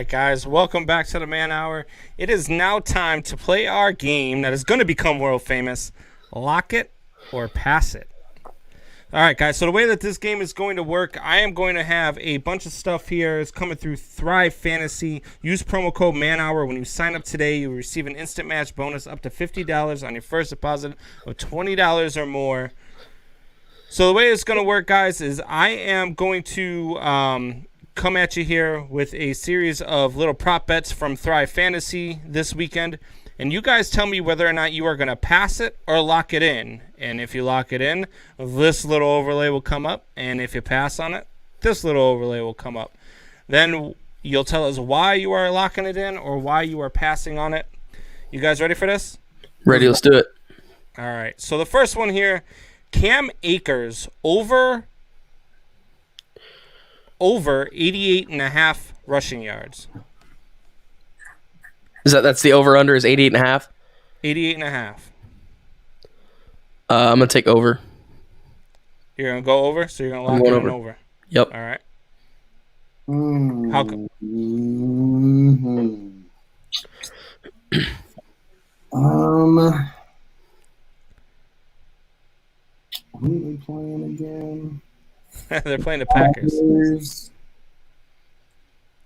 Guys, welcome back to the Man Hour. It is now time to play our game that is going to become world famous, Lock It or Pass It. All right, guys, so the way that this game is going to work, I am going to have a bunch of stuff here. It's coming through Thrive Fantasy. Use promo code MANHOUR. When you sign up today, you will receive an instant match bonus up to $50 on your first deposit of $20 or more. So the way it's going to work, guys, is I am going to come at you here with a series of little prop bets from Thrive Fantasy this weekend, and you guys tell me whether or not you are going to pass it or lock it in. And if you lock it in, this little overlay will come up, and if you pass on it, this little overlay will come up. Then you'll tell us why you are locking it in or why you are passing on it. You guys ready for this? Ready, let's do it. All right, so the first one here, Cam Akers over 88.5 rushing yards. That's the over under is 88.5? 88.5. I'm gonna take over. You're gonna go over, so you're gonna lock it in over. Yep. All right. How come? Who are they playing again? They're playing the Packers.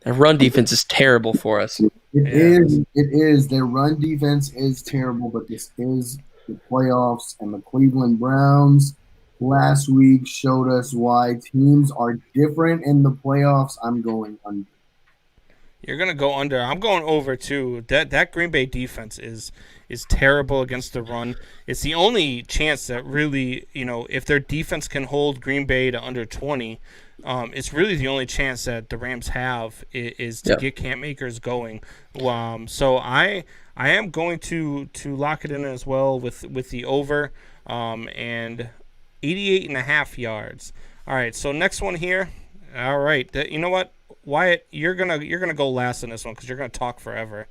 Their run defense is terrible for us. It is. Their run defense is terrible, but this is the playoffs, and the Cleveland Browns last week showed us why teams are different in the playoffs. I'm going under. You're gonna go under. I'm going over too. That Green Bay defense is terrible against the run. It's the only chance that really, if their defense can hold Green Bay to under 20, it's really the only chance that the Rams have is to get Cam Akers going. So I am going to lock it in as well with the over and 88.5 yards. All right, so next one here. All right, you know what, Wyatt, you're gonna go last in this one because you're gonna talk forever.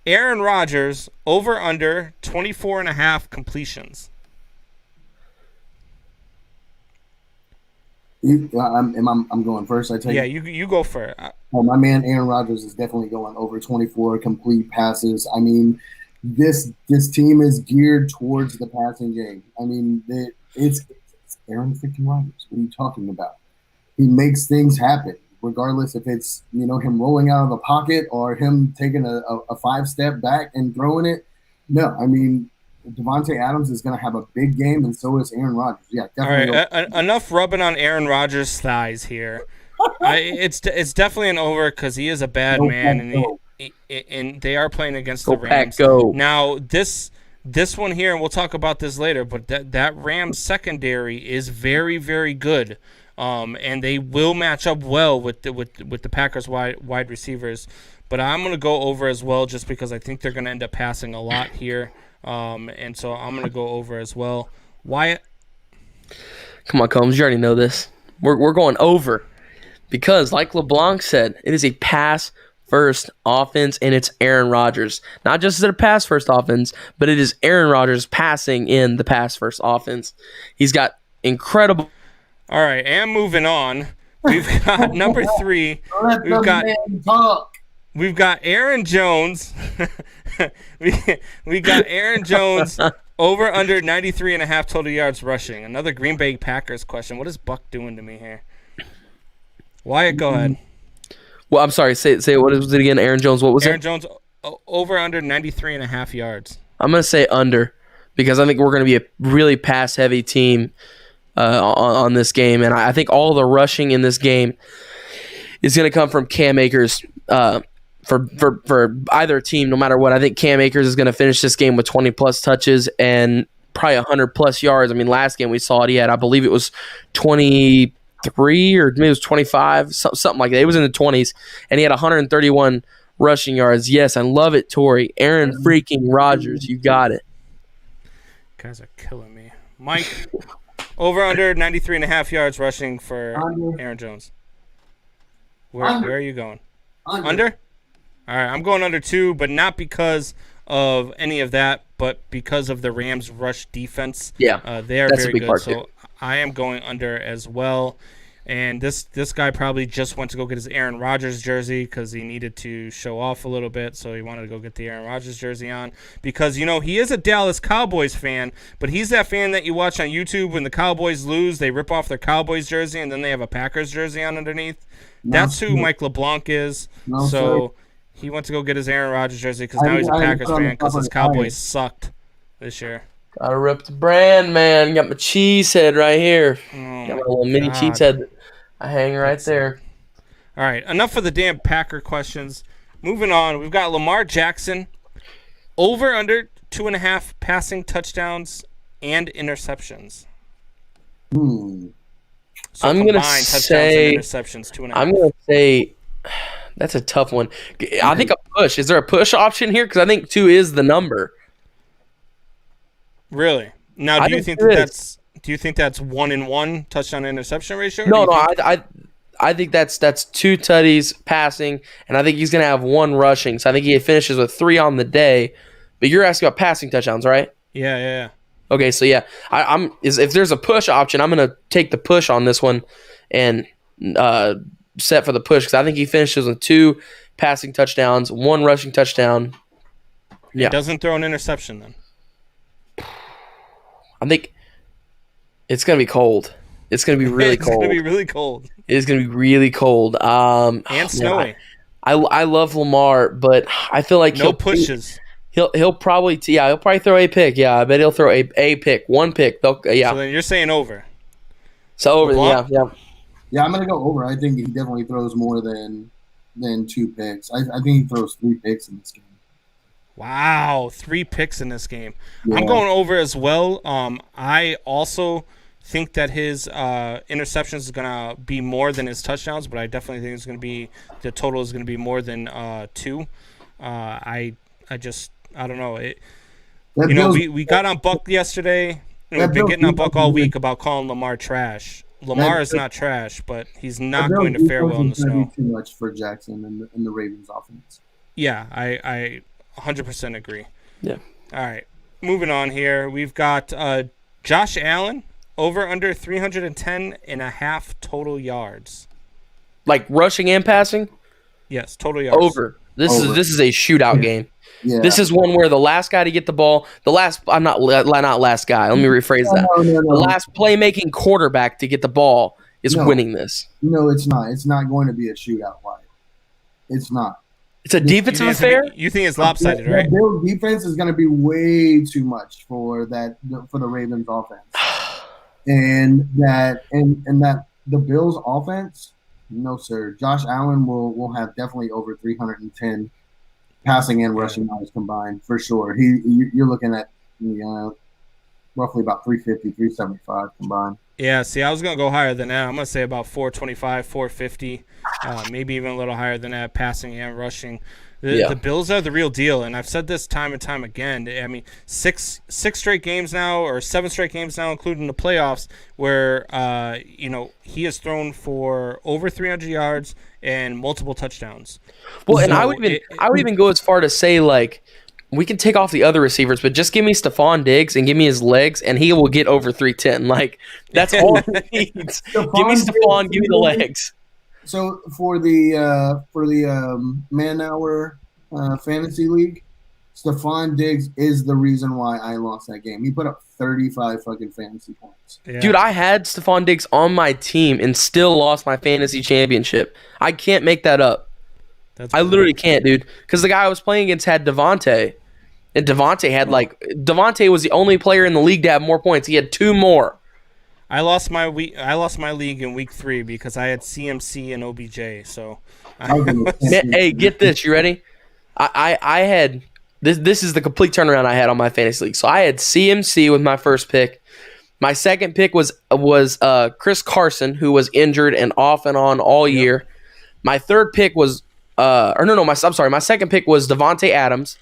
Aaron Rodgers over under 24.5 completions. I'm going first. I tell you. Yeah, you go first. My man Aaron Rodgers is definitely going over 24 complete passes. I mean, this team is geared towards the passing game. I mean, it's Aaron freaking Rodgers. What are you talking about? He makes things happen, regardless if it's him rolling out of the pocket or him taking a 5-step back and throwing it. No, I mean, Devontae Adams is going to have a big game, and so is Aaron Rodgers. Yeah, definitely. All right, enough rubbing on Aaron Rodgers' thighs here. It's definitely an over because he is a bad man, and they are playing against the Rams. Go. Now this one here, and we'll talk about this later, but that Rams secondary is very, very good. And they will match up well with the Packers wide receivers, but I'm going to go over as well just because I think they're going to end up passing a lot here, and so I'm going to go over as well. Wyatt, come on, Combs, you already know this. We're going over because, like LeBlanc said, it is a pass-first offense, and it's Aaron Rodgers. Not just a pass-first offense, but it is Aaron Rodgers passing in the pass-first offense. He's got incredible. All right, and moving on, we've got number 3. We've got Aaron Jones. we got Aaron Jones over under 93.5 total yards rushing. Another Green Bay Packers question. What is Buck doing to me here? Wyatt, go ahead. Well, I'm sorry. Say what was it again? Aaron Jones. What was Aaron Jones over under 93.5 yards. I'm gonna say under because I think we're gonna be a really pass heavy team. On this game, and I think all the rushing in this game is going to come from Cam Akers for either team, no matter what. I think Cam Akers is going to finish this game with 20-plus touches and probably 100-plus yards. I mean, last game we saw it, he had, I believe it was 23 or maybe it was 25, something like that. It was in the 20s, and he had 131 rushing yards. Yes, I love it, Tori. Aaron freaking Rodgers, you got it. Guys are killing me. Mike, over under 93.5 yards rushing for Aaron Jones. Where are you going? Under? All right, I'm going under 2, but not because of any of that, but because of the Rams' rush defense. Yeah, they are that's very a big good. part So too. I am going under as well. And this guy probably just went to go get his Aaron Rodgers jersey because he needed to show off a little bit. So he wanted to go get the Aaron Rodgers jersey on because, he is a Dallas Cowboys fan, but he's that fan that you watch on YouTube when the Cowboys lose, they rip off their Cowboys jersey and then they have a Packers jersey on underneath. That's who Mike LeBlanc is. So he went to go get his Aaron Rodgers jersey because now he's a Packers fan because his Cowboys sucked this year. Gotta rip the brand, man. Got my cheese head right here. Got my little mini cheese head. I hang right there. All right, enough of the damn Packer questions. Moving on, we've got Lamar Jackson over under 2.5 passing touchdowns and interceptions. Hmm. So I'm gonna combined say touchdowns and interceptions 2.5. I'm gonna say that's a tough one. I think a push. Is there a push option here? Because I think 2 is the number. Really? Now, do you think that's 1-in-1 touchdown to interception ratio? No. I think that's 2 tutties passing, and I think he's gonna have 1 rushing. So I think he finishes with 3 on the day. But you're asking about passing touchdowns, right? Yeah. Okay, so yeah, if there's a push option, I'm gonna take the push on this one and set for the push because I think he finishes with 2 passing touchdowns, 1 rushing touchdown. Yeah, he doesn't throw an interception then. I think it's gonna be cold. It's gonna be really It's cold. gonna be really cold. It is going to be really cold. And Man, snowy. I love Lamar, but I feel like No pushes. He'll probably throw a pick. Yeah, I bet he'll throw a pick, one pick. So then you're saying over. So over. LeBlanc? Yeah. Yeah, I'm gonna go over. I think he definitely throws more than 2 picks. I think he throws 3 picks in this game. Wow, 3 picks in this game. Yeah. I'm going over as well. I also think that his interceptions is gonna be more than his touchdowns, but I definitely think the total is gonna be more than 2. I don't know. We got on Buck yesterday, and we've been getting on Buck all week about calling Lamar trash. Lamar is not trash, but he's not going to fare well in the snow. Too much for Jackson and the Ravens offense. Yeah, I 100% agree. Yeah. All right, moving on here. We've got Josh Allen over under 310.5 total yards. Like rushing and passing? Yes, total yards. Over. This is a shootout game. Yeah. This is one where the last guy to get the ball, I'm not last guy. Let me rephrase that. No. The last playmaking quarterback to get the ball is winning this. No, it's not. It's not going to be a shootout fight. It's not. It's a defensive affair. You think it's lopsided, right? The Bills defense is going to be way too much for the Ravens offense, and that the Bills offense. No, sir. Josh Allen will have definitely over 310 passing and rushing yards combined for sure. You're looking at roughly about 350, 375 combined. Yeah, see, I was going to go higher than that. I'm going to say about 425, 450, maybe even a little higher than that, passing and rushing. The Bills are the real deal, and I've said this time and time again. I mean, six straight games now, or 7 straight games now, including the playoffs, where he has thrown for over 300 yards and multiple touchdowns. Well, so and I would even go as far to say, like, we can take off the other receivers, but just give me Stephon Diggs and give me his legs, and he will get over 310. Like, that's all he needs. Give me Stephon, give me the legs. So for the Man Hour Fantasy League, Stephon Diggs is the reason why I lost that game. He put up 35 fucking fantasy points. Yeah. Dude, I had Stephon Diggs on my team and still lost my fantasy championship. I can't make that up. I literally can't, dude. Because the guy I was playing against had Devontae. And Devontae was the only player in the league to have more points. He had 2 more. I lost my league in week 3 because I had CMC and OBJ. So, hey, get this. You ready? I had this is the complete turnaround I had on my fantasy league. So I had CMC with my first pick. My second pick was Chris Carson, who was injured and off and on all year. My third pick was my second pick was Devontae Adams.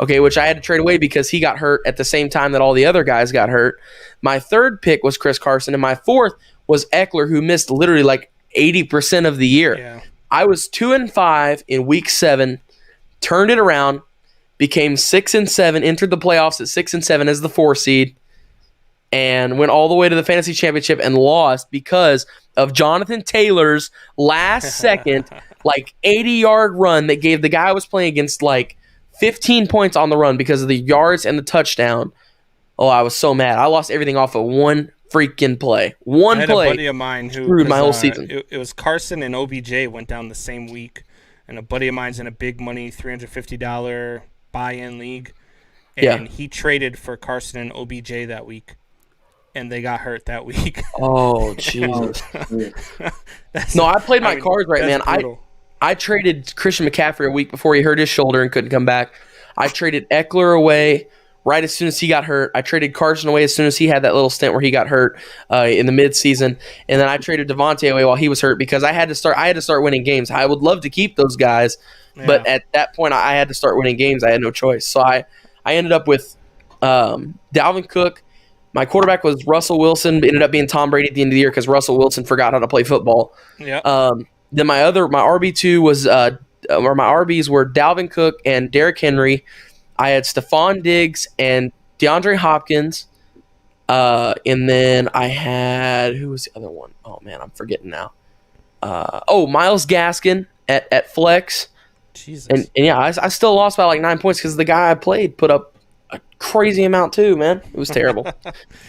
Okay, which I had to trade away because he got hurt at the same time that all the other guys got hurt. My third pick was Chris Carson, and my fourth was Eckler, who missed literally like 80% of the year. Yeah. I was 2-5 in week 7, turned it around, became 6-7, entered the playoffs at 6-7 as the 4 seed, and went all the way to the fantasy championship and lost because of Jonathan Taylor's last second, like 80-yard run that gave the guy I was playing against like 15 points on the run because of the yards and the touchdown. Oh, I was so mad. I lost everything off of one freaking play. I had a buddy of mine who screwed my whole season. It was Carson and OBJ went down the same week, and a buddy of mine's in a big money $350 buy-in league, and he traded for Carson and OBJ that week, and they got hurt that week. Oh, Jesus. No, I played my cards right, man. Brutal. I traded Christian McCaffrey a week before he hurt his shoulder and couldn't come back. I traded Eckler away right as soon as he got hurt. I traded Carson away as soon as he had that little stint where he got hurt in the midseason. And then I traded Devontae away while he was hurt because I had to start winning games. I would love to keep those guys, but at that point I had to start winning games. I had no choice. So I ended up with Dalvin Cook. My quarterback was Russell Wilson. Ended up being Tom Brady at the end of the year because Russell Wilson forgot how to play football. Yeah. Then my RB2 was or my RBs were Dalvin Cook and Derrick Henry. I had Stephon Diggs and DeAndre Hopkins. And then I had, who was the other one? Oh man, I'm forgetting now. Myles Gaskin at flex. Jesus. And yeah, I still lost by like 9 points because the guy I played put up a crazy amount too, man. It was terrible.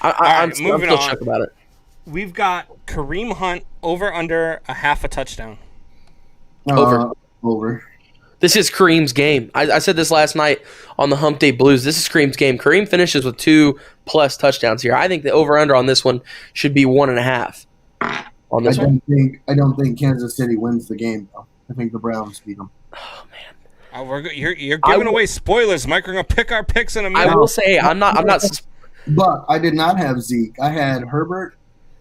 I'm still shook about it. we've got Kareem Hunt over under a half a touchdown. Over. This is Kareem's game. I said this last night on the Hump Day Blues. This is Kareem's game. Kareem finishes with 2+ touchdowns here. I think the over-under on this one should be 1.5 on this one. I don't think Kansas City wins the game, though. I think the Browns beat them. Oh, man. You're giving away spoilers, Mike. We're going to pick our picks in a minute. I will say, I'm not. But I did not have Zeke. I had Herbert,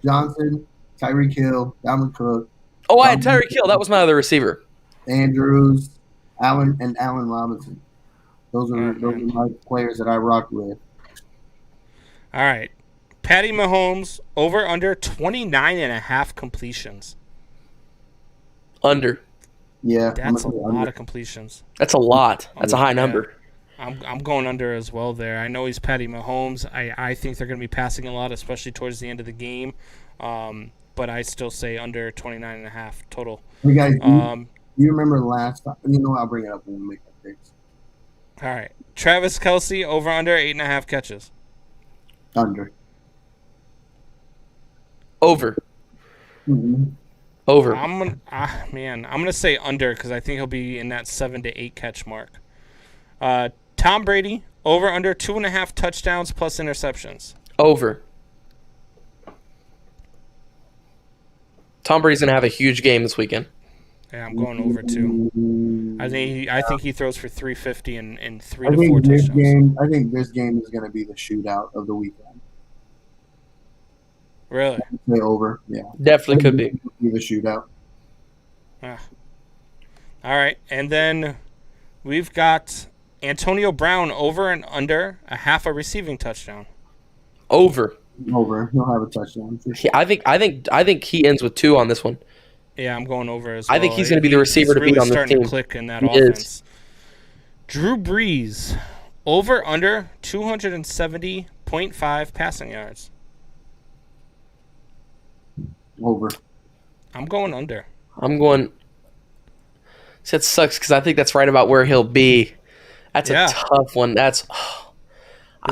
Johnson, Tyreek Hill, Dalvin Cook. Oh, I had Tyreek Hill. That was my other receiver. Andrews, Allen Robinson. Those are my players that I rocked with. All right. Patty Mahomes over under 29.5 completions. Under. Yeah. That's a lot of completions. That's a lot. That's a high number. I'm going under as well there. I know he's Patty Mahomes. I think they're going to be passing a lot, especially towards the end of the game. But I still say under 29.5 total. Hey guys, you remember last time? You know, I'll bring it up when we make that picks. All right. Travis Kelce over under 8.5 catches. Under. Over. Mm-hmm. Over. I'm gonna say under because I think he'll be in that 7 to 8 catch mark. Tom Brady over under 2.5 touchdowns plus interceptions. Over. Tom Brady's gonna have a huge game this weekend. Yeah, I'm going over too. I think he throws for 350 and 3 to 4 touchdowns. I think this game is going to be the shootout of the weekend. Really? I'd say over. Yeah. Definitely could be. The shootout. All right, and then we've got Antonio Brown over and under a half a receiving touchdown. Over. Over. He'll have a touchdown. Yeah, I think he ends with 2 on this one. Yeah, I'm going over as well. I think he's going to be the receiver to beat on this team. Starting to click in that offense. Drew Brees over under 270.5 passing yards. Over. I'm going under. I'm going. See, that sucks because I think that's right about where he'll be. That's a tough one. This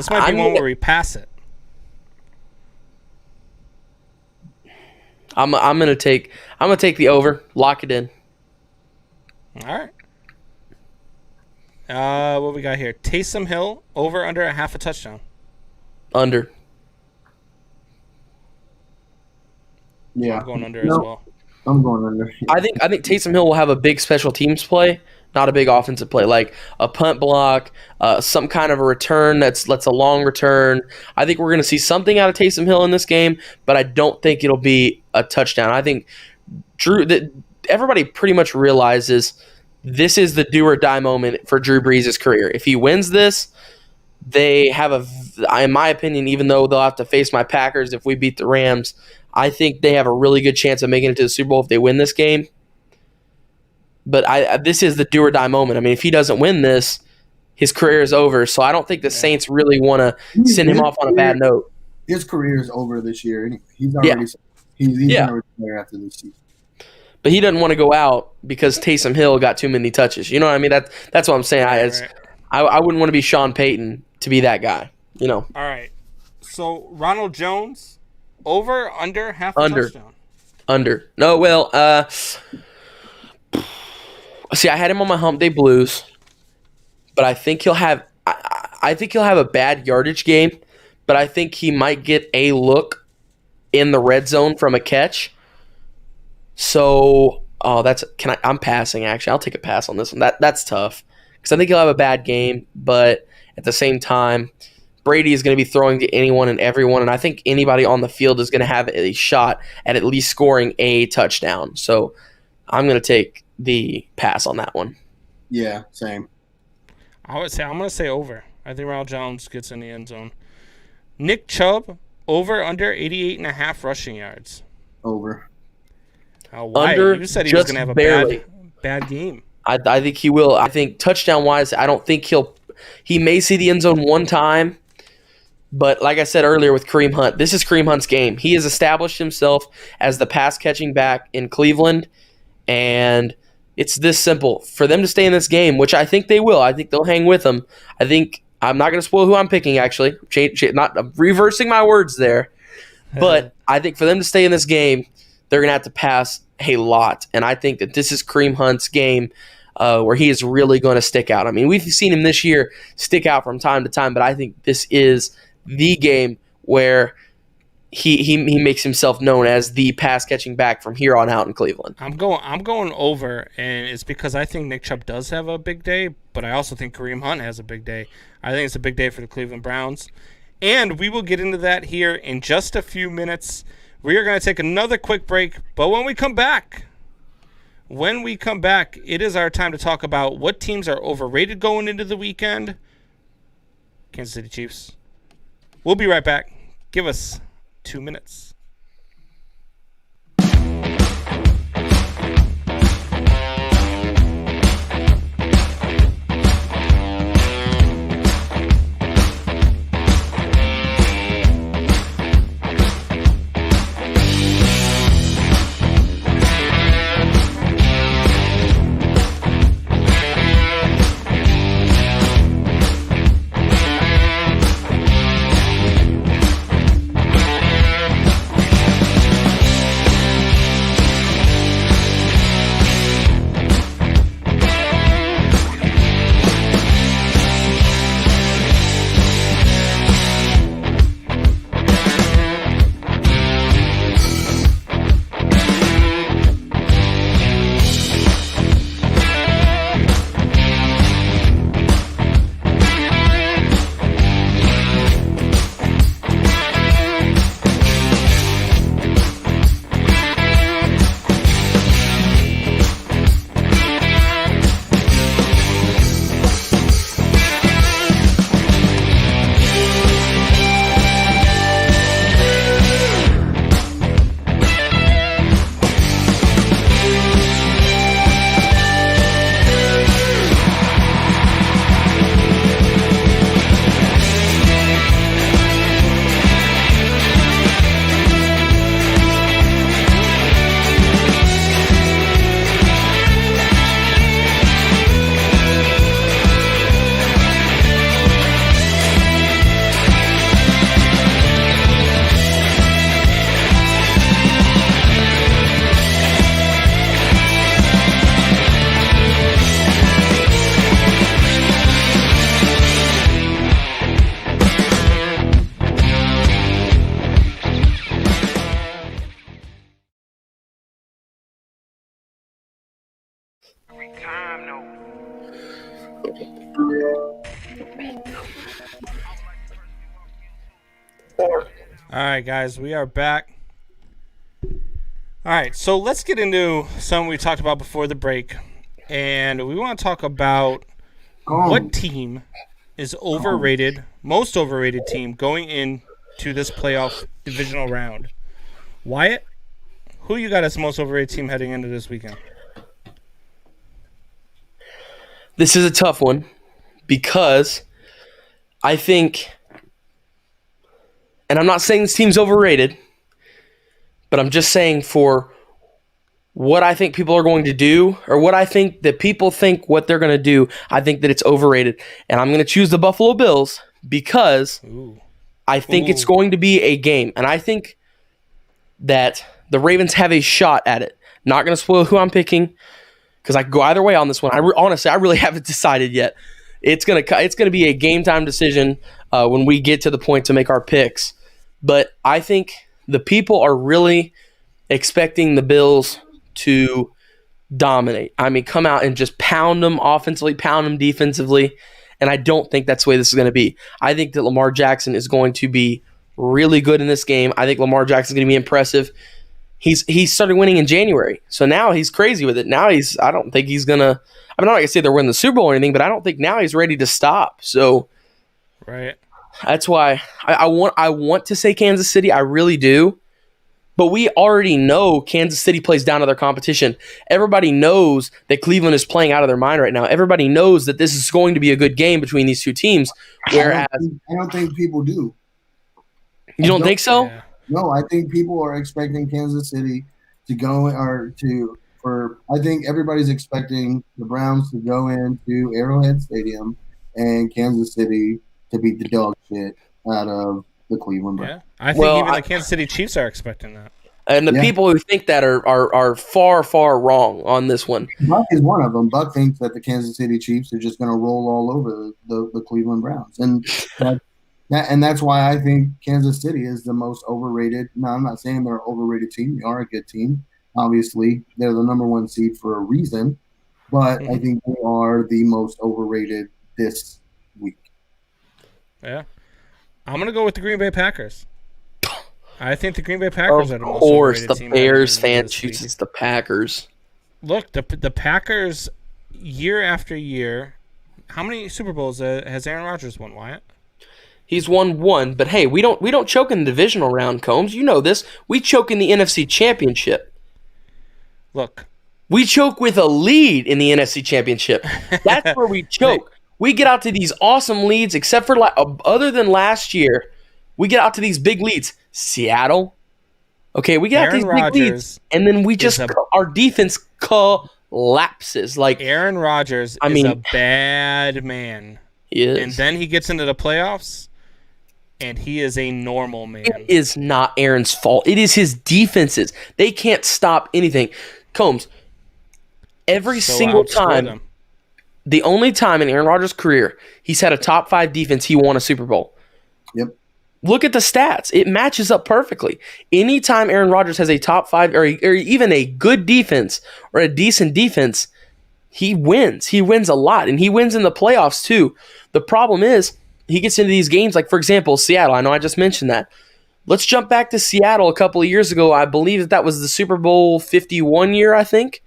might be one where we pass it. I'm gonna take the over. Lock it in. All right. What we got here? Taysom Hill over under a half a touchdown. Under. Yeah. I'm going under as well. I'm going under. I think Taysom Hill will have a big special teams play, not a big offensive play, like a punt block, some kind of a return that's a long return. I think we're going to see something out of Taysom Hill in this game, but I don't think it'll be a touchdown. I think everybody pretty much realizes this is the do or die moment for Drew Brees' career. If he wins this, they have in my opinion, even though they'll have to face my Packers if we beat the Rams, I think they have a really good chance of making it to the Super Bowl if they win this game. But this is the do or die moment. I mean, if he doesn't win this, his career is over. So I don't think the Saints really want to send him off on a bad note. His career is over this year. Anyway. He's already he's going to retire after this season. But he doesn't want to go out because Taysom Hill got too many touches. You know what I mean? That's what I'm saying. I wouldn't want to be Sean Payton to be that guy. You know. All right. So Ronald Jones over under half a touchdown. Under. No, well, see, I had him on my Hump Day Blues, but I think he'll have a bad yardage game, but I think he might get a look in the red zone from a catch. So, I'm passing actually. I'll take a pass on this one. That's tough because I think he'll have a bad game, but at the same time, Brady is going to be throwing to anyone and everyone, and I think anybody on the field is going to have a shot at least scoring a touchdown. So, I'm going to take the pass on that one. Yeah, same. I'm going to say over. I think Ronald Jones gets in the end zone. Nick Chubb over under 88.5 rushing yards. Over. Why? Under, you said he was going to have a bad game. I think he will. I think touchdown wise, I don't think he may see the end zone one time. But like I said earlier with Kareem Hunt, this is Kareem Hunt's game. He has established himself as the pass catching back in Cleveland. And it's this simple. For them to stay in this game, which I think they will. I think they'll hang with them. I'm not going to spoil who I'm picking, actually. Not reversing my words there. But I think for them to stay in this game, they're going to have to pass a lot. And I think that this is Kareem Hunt's game where he is really going to stick out. I mean, we've seen him this year stick out from time to time, but I think this is the game where he makes himself known as the pass-catching back from here on out in Cleveland. I'm going over, and it's because I think Nick Chubb does have a big day, but I also think Kareem Hunt has a big day. I think it's a big day for the Cleveland Browns. And we will get into that here in just a few minutes. We are going to take another quick break, but when we come back, it is our time to talk about what teams are overrated going into the weekend. Kansas City Chiefs. We'll be right back. Give us 2 minutes. Time, no. All right, guys, we are back. All right, so let's get into something we talked about before the break. And we want to talk about what team is overrated, most overrated team going into this playoff divisional round. Wyatt, who you got as most overrated team heading into this weekend? This is a tough one because I think, and I'm not saying this team's overrated, but I'm just saying for what I think people are going to do, or what I think that people think what they're going to do, I think that it's overrated. And I'm going to choose the Buffalo Bills because I think it's going to be a game. And I think that the Ravens have a shot at it. Not going to spoil who I'm picking because I can go either way on this one. Honestly, I really haven't decided yet. It's gonna be a game time decision when we get to the point to make our picks. But I think the people are really expecting the Bills to dominate. I mean, come out and just pound them offensively, pound them defensively. And I don't think that's the way this is going to be. I think that Lamar Jackson is going to be really good in this game. I think Lamar Jackson is going to be impressive. He started winning in January, so now he's crazy with it. Now I don't think he's gonna. I'm not gonna say they're winning the Super Bowl or anything, but I don't think now he's ready to stop. So, right, that's why I want to say Kansas City. I really do, but we already know Kansas City plays down to their competition. Everybody knows that Cleveland is playing out of their mind right now. Everybody knows that this is going to be a good game between these two teams. Whereas I don't think people do. You don't think so? Yeah. No, I think people are expecting Kansas City to go I think everybody's expecting the Browns to go into Arrowhead Stadium and Kansas City to beat the dog shit out of the Cleveland Yeah, Browns. I think even the Kansas City Chiefs are expecting that. And the people who think that are far, far wrong on this one. Buck is one of them. Buck thinks that the Kansas City Chiefs are just going to roll all over the Cleveland Browns. And that's why I think Kansas City is the most overrated. No, I'm not saying they're an overrated team. They are a good team. Obviously, they're the number one seed for a reason. But I think they are the most overrated this week. Yeah. I'm going to go with the Green Bay Packers. I think the Green Bay Packers are the most overrated overrated team. Of course, the Bears fan chooses the Packers. Look, the Packers, year after year, how many Super Bowls has Aaron Rodgers won, Wyatt? He's won one, but hey, we don't choke in the divisional round, Combs. You know this. We choke in the NFC Championship. Look. We choke with a lead in the NFC Championship. That's where we choke. We get out to these awesome leads, except for other than last year, we get out to these big leads. Seattle. Okay, we get out these big leads, and then we just our defense collapses. Like Aaron Rodgers is a bad man. He is. And then he gets into the playoffs, and he is a normal man. It is not Aaron's fault. It is his defenses. They can't stop anything. Combs, every single time, the only time in Aaron Rodgers' career he's had a top 5 defense, he won a Super Bowl. Yep. Look at the stats. It matches up perfectly. Anytime Aaron Rodgers has a top 5 or even a good defense or a decent defense, he wins. He wins a lot, and he wins in the playoffs too. The problem is he gets into these games like, for example, Seattle. I know I just mentioned that. Let's jump back to Seattle a couple of years ago. I believe that was the Super Bowl 51 year, I think.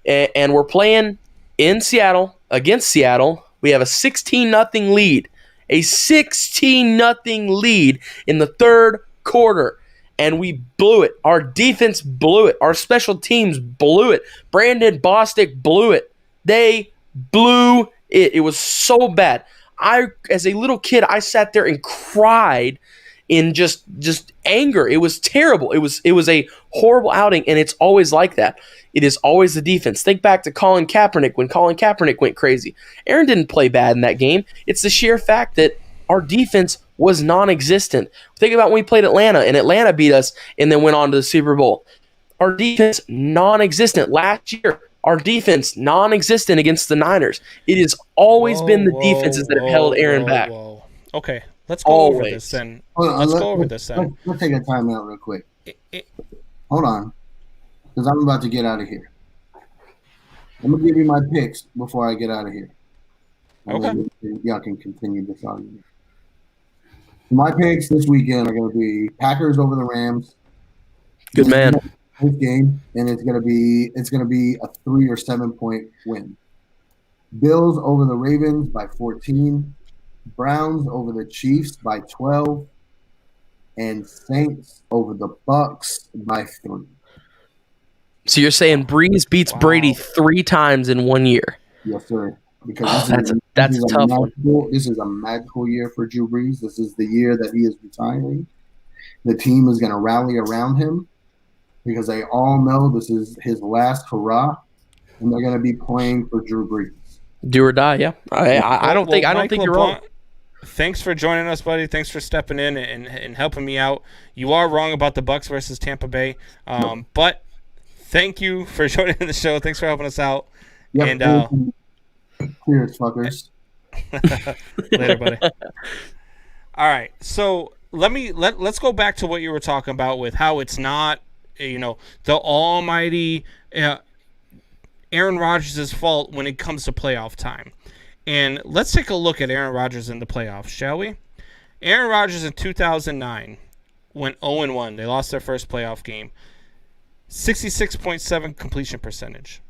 And we're playing in Seattle against Seattle. We have a 16-0 lead. A 16-0 lead in the third quarter, and we blew it. Our defense blew it. Our special teams blew it. Brandon Bostic blew it. They blew it. It was so bad. As a little kid, I sat there and cried in just anger. It was terrible. It was a horrible outing, and it's always like that. It is always the defense. Think back to Colin Kaepernick when Colin Kaepernick went crazy. Aaron didn't play bad in that game. It's the sheer fact that our defense was non-existent. Think about when we played Atlanta, and Atlanta beat us and then went on to the Super Bowl. Our defense, non-existent. Last year, our defense, non-existent against the Niners. It has always been the defenses that have held Aaron back. Okay, let's go over this then. Let's go over this then. Let's take a timeout real quick. Hold on. Because I'm about to get out of here. I'm going to give you my picks before I get out of here. Okay. Y'all can continue this argument. My picks this weekend are going to be Packers over the Rams. Good man. This game, and it's going to be a 3 or 7 point win. Bills over the Ravens by 14. Browns over the Chiefs by 12. And Saints over the Bucks by 3. So you're saying Breeze beats Brady 3 times in 1 year? Yes, sir. Because that's a tough one. This is a magical year for Drew Brees. This is the year that he is retiring. The team is going to rally around him because they all know this is his last hurrah, and they're going to be playing for Drew Brees. Do or die, yeah. I don't think you're wrong. Thanks for joining us, buddy. Thanks for stepping in and helping me out. You are wrong about the Bucks versus Tampa Bay, but thank you for joining the show. Thanks for helping us out. Yep. And cheers, fuckers. Later, buddy. All right, so let's go back to what you were talking about with how it's not, the almighty Aaron Rodgers' fault when it comes to playoff time. And let's take a look at Aaron Rodgers in the playoffs, shall we? Aaron Rodgers in 2009 went 0-1. They lost their first playoff game. 66.7 completion percentage.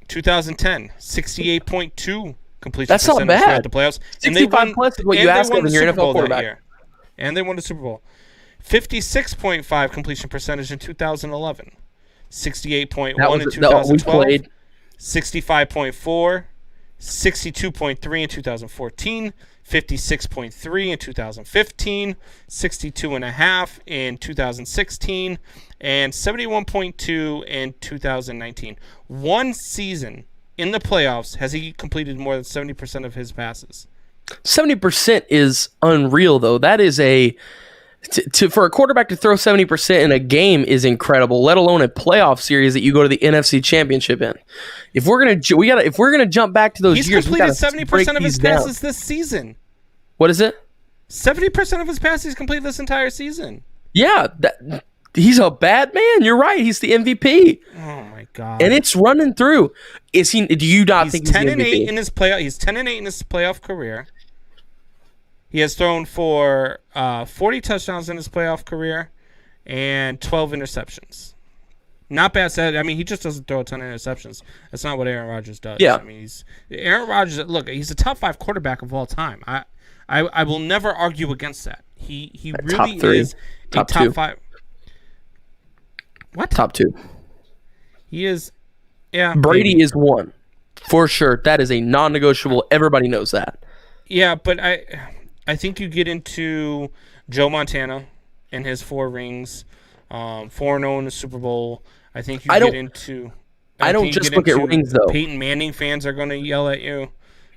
2010, 68.2 completion That's percentage not bad. throughout the playoffs. 65 plus is what you ask of in your NFL quarterback. And they won the Super Bowl. 56.5 completion percentage in 2011. 68.1 in 2012. 65.4. 62.3 in 2014. 56.3 in 2015, 62.5 in 2016, and 71.2 in 2019. One season in the playoffs has he completed more than 70% of his passes. 70% is unreal, though. That is For a quarterback to throw 70% in a game is incredible, let alone a playoff series that you go to the NFC Championship in. If we're gonna jump back to those He's years, completed 70% of his passes this season. What is it? 70% of his passes he's completed this entire season. Yeah, he's a bad man. You're right. He's the MVP. Oh my god! And it's running through. Is he? Do you not think he's 10-8 in his playoff? He's 10-8 in his playoff career. He has thrown for 40 touchdowns in his playoff career and 12 interceptions. Not bad. I mean, he just doesn't throw a ton of interceptions. That's not what Aaron Rodgers does. Yeah. I mean, Aaron Rodgers. Look, he's a top 5 quarterback of all time. I will never argue against that. He really is a top 5. What? Top 2. He is. Yeah. Brady is 1 for sure. That is a non-negotiable. Everybody knows that. Yeah, but I think you get into Joe Montana and his 4 rings, 4-0 in the Super Bowl. I think you get into. I don't just look at rings though. Peyton Manning fans are going to yell at you.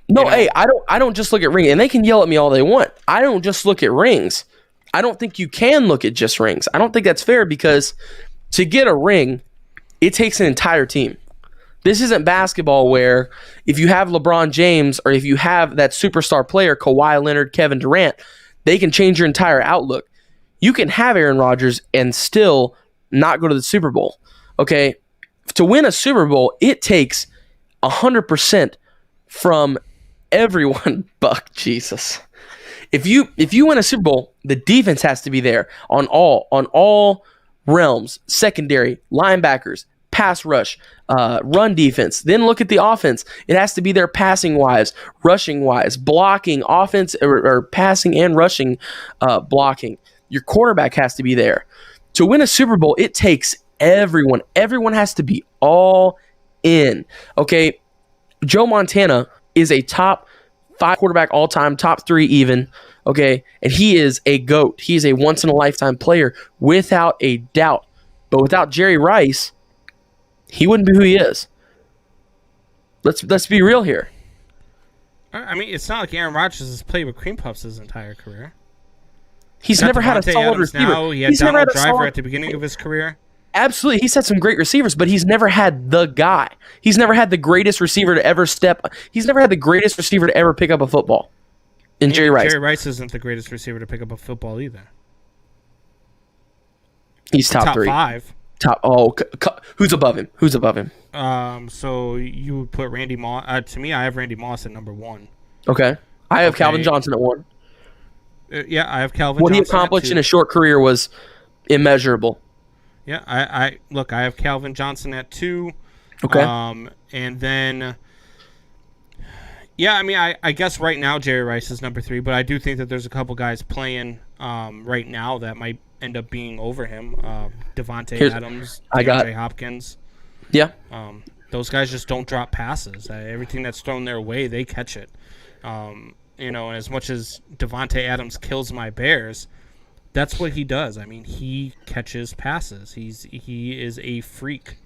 No, hey, I don't just look at rings, and they can yell at me all they want. I don't just look at rings. I don't think you can look at just rings. I don't think that's fair because to get a ring, it takes an entire team. This isn't basketball where if you have LeBron James or if you have that superstar player, Kawhi Leonard, Kevin Durant, they can change your entire outlook. You can have Aaron Rodgers and still not go to the Super Bowl. Okay? To win a Super Bowl, it takes 100% from everyone. Buck, Jesus. If you win a Super Bowl, the defense has to be there on all realms, secondary, linebackers, pass rush, run defense. Then look at the offense. It has to be there passing wise, rushing wise, blocking, offense or passing and rushing blocking. Your quarterback has to be there. To win a Super Bowl, it takes everyone. Everyone has to be all in. Okay, Joe Montana is a top 5 quarterback all time, top 3 even. Okay, and he is a GOAT. He is a once in a lifetime player without a doubt. But without Jerry Rice, he wouldn't be who he is. Let's be real here. I mean, it's not like Aaron Rodgers has played with cream puffs his entire career. He's never had a solid receiver. Now. He had Donald Driver at the beginning of his career. Absolutely. He's had some great receivers, but he's never had the guy. He's never had the greatest receiver to ever He's never had the greatest receiver to ever pick up a football. In Jerry Rice. Jerry Rice isn't the greatest receiver to pick up a football either. He's top 3. 5. Who's above him? Who's above him? So you would put Randy Moss. To me, I have Randy Moss at number 1. Okay. I have Calvin Johnson at 1. Yeah, I have Calvin What Johnson. What he accomplished in a short career was immeasurable. Yeah, I have Calvin Johnson at 2. Okay. And then, yeah, I mean, I guess right now Jerry Rice is number 3, but I do think that there's a couple guys playing right now that might end up being over him. Devontae Adams, DeAndre Hopkins. Yeah. Those guys just don't drop passes. Everything that's thrown their way, they catch it. And as much as Devontae Adams kills my Bears, that's what he does. I mean, he catches passes. He is a freak.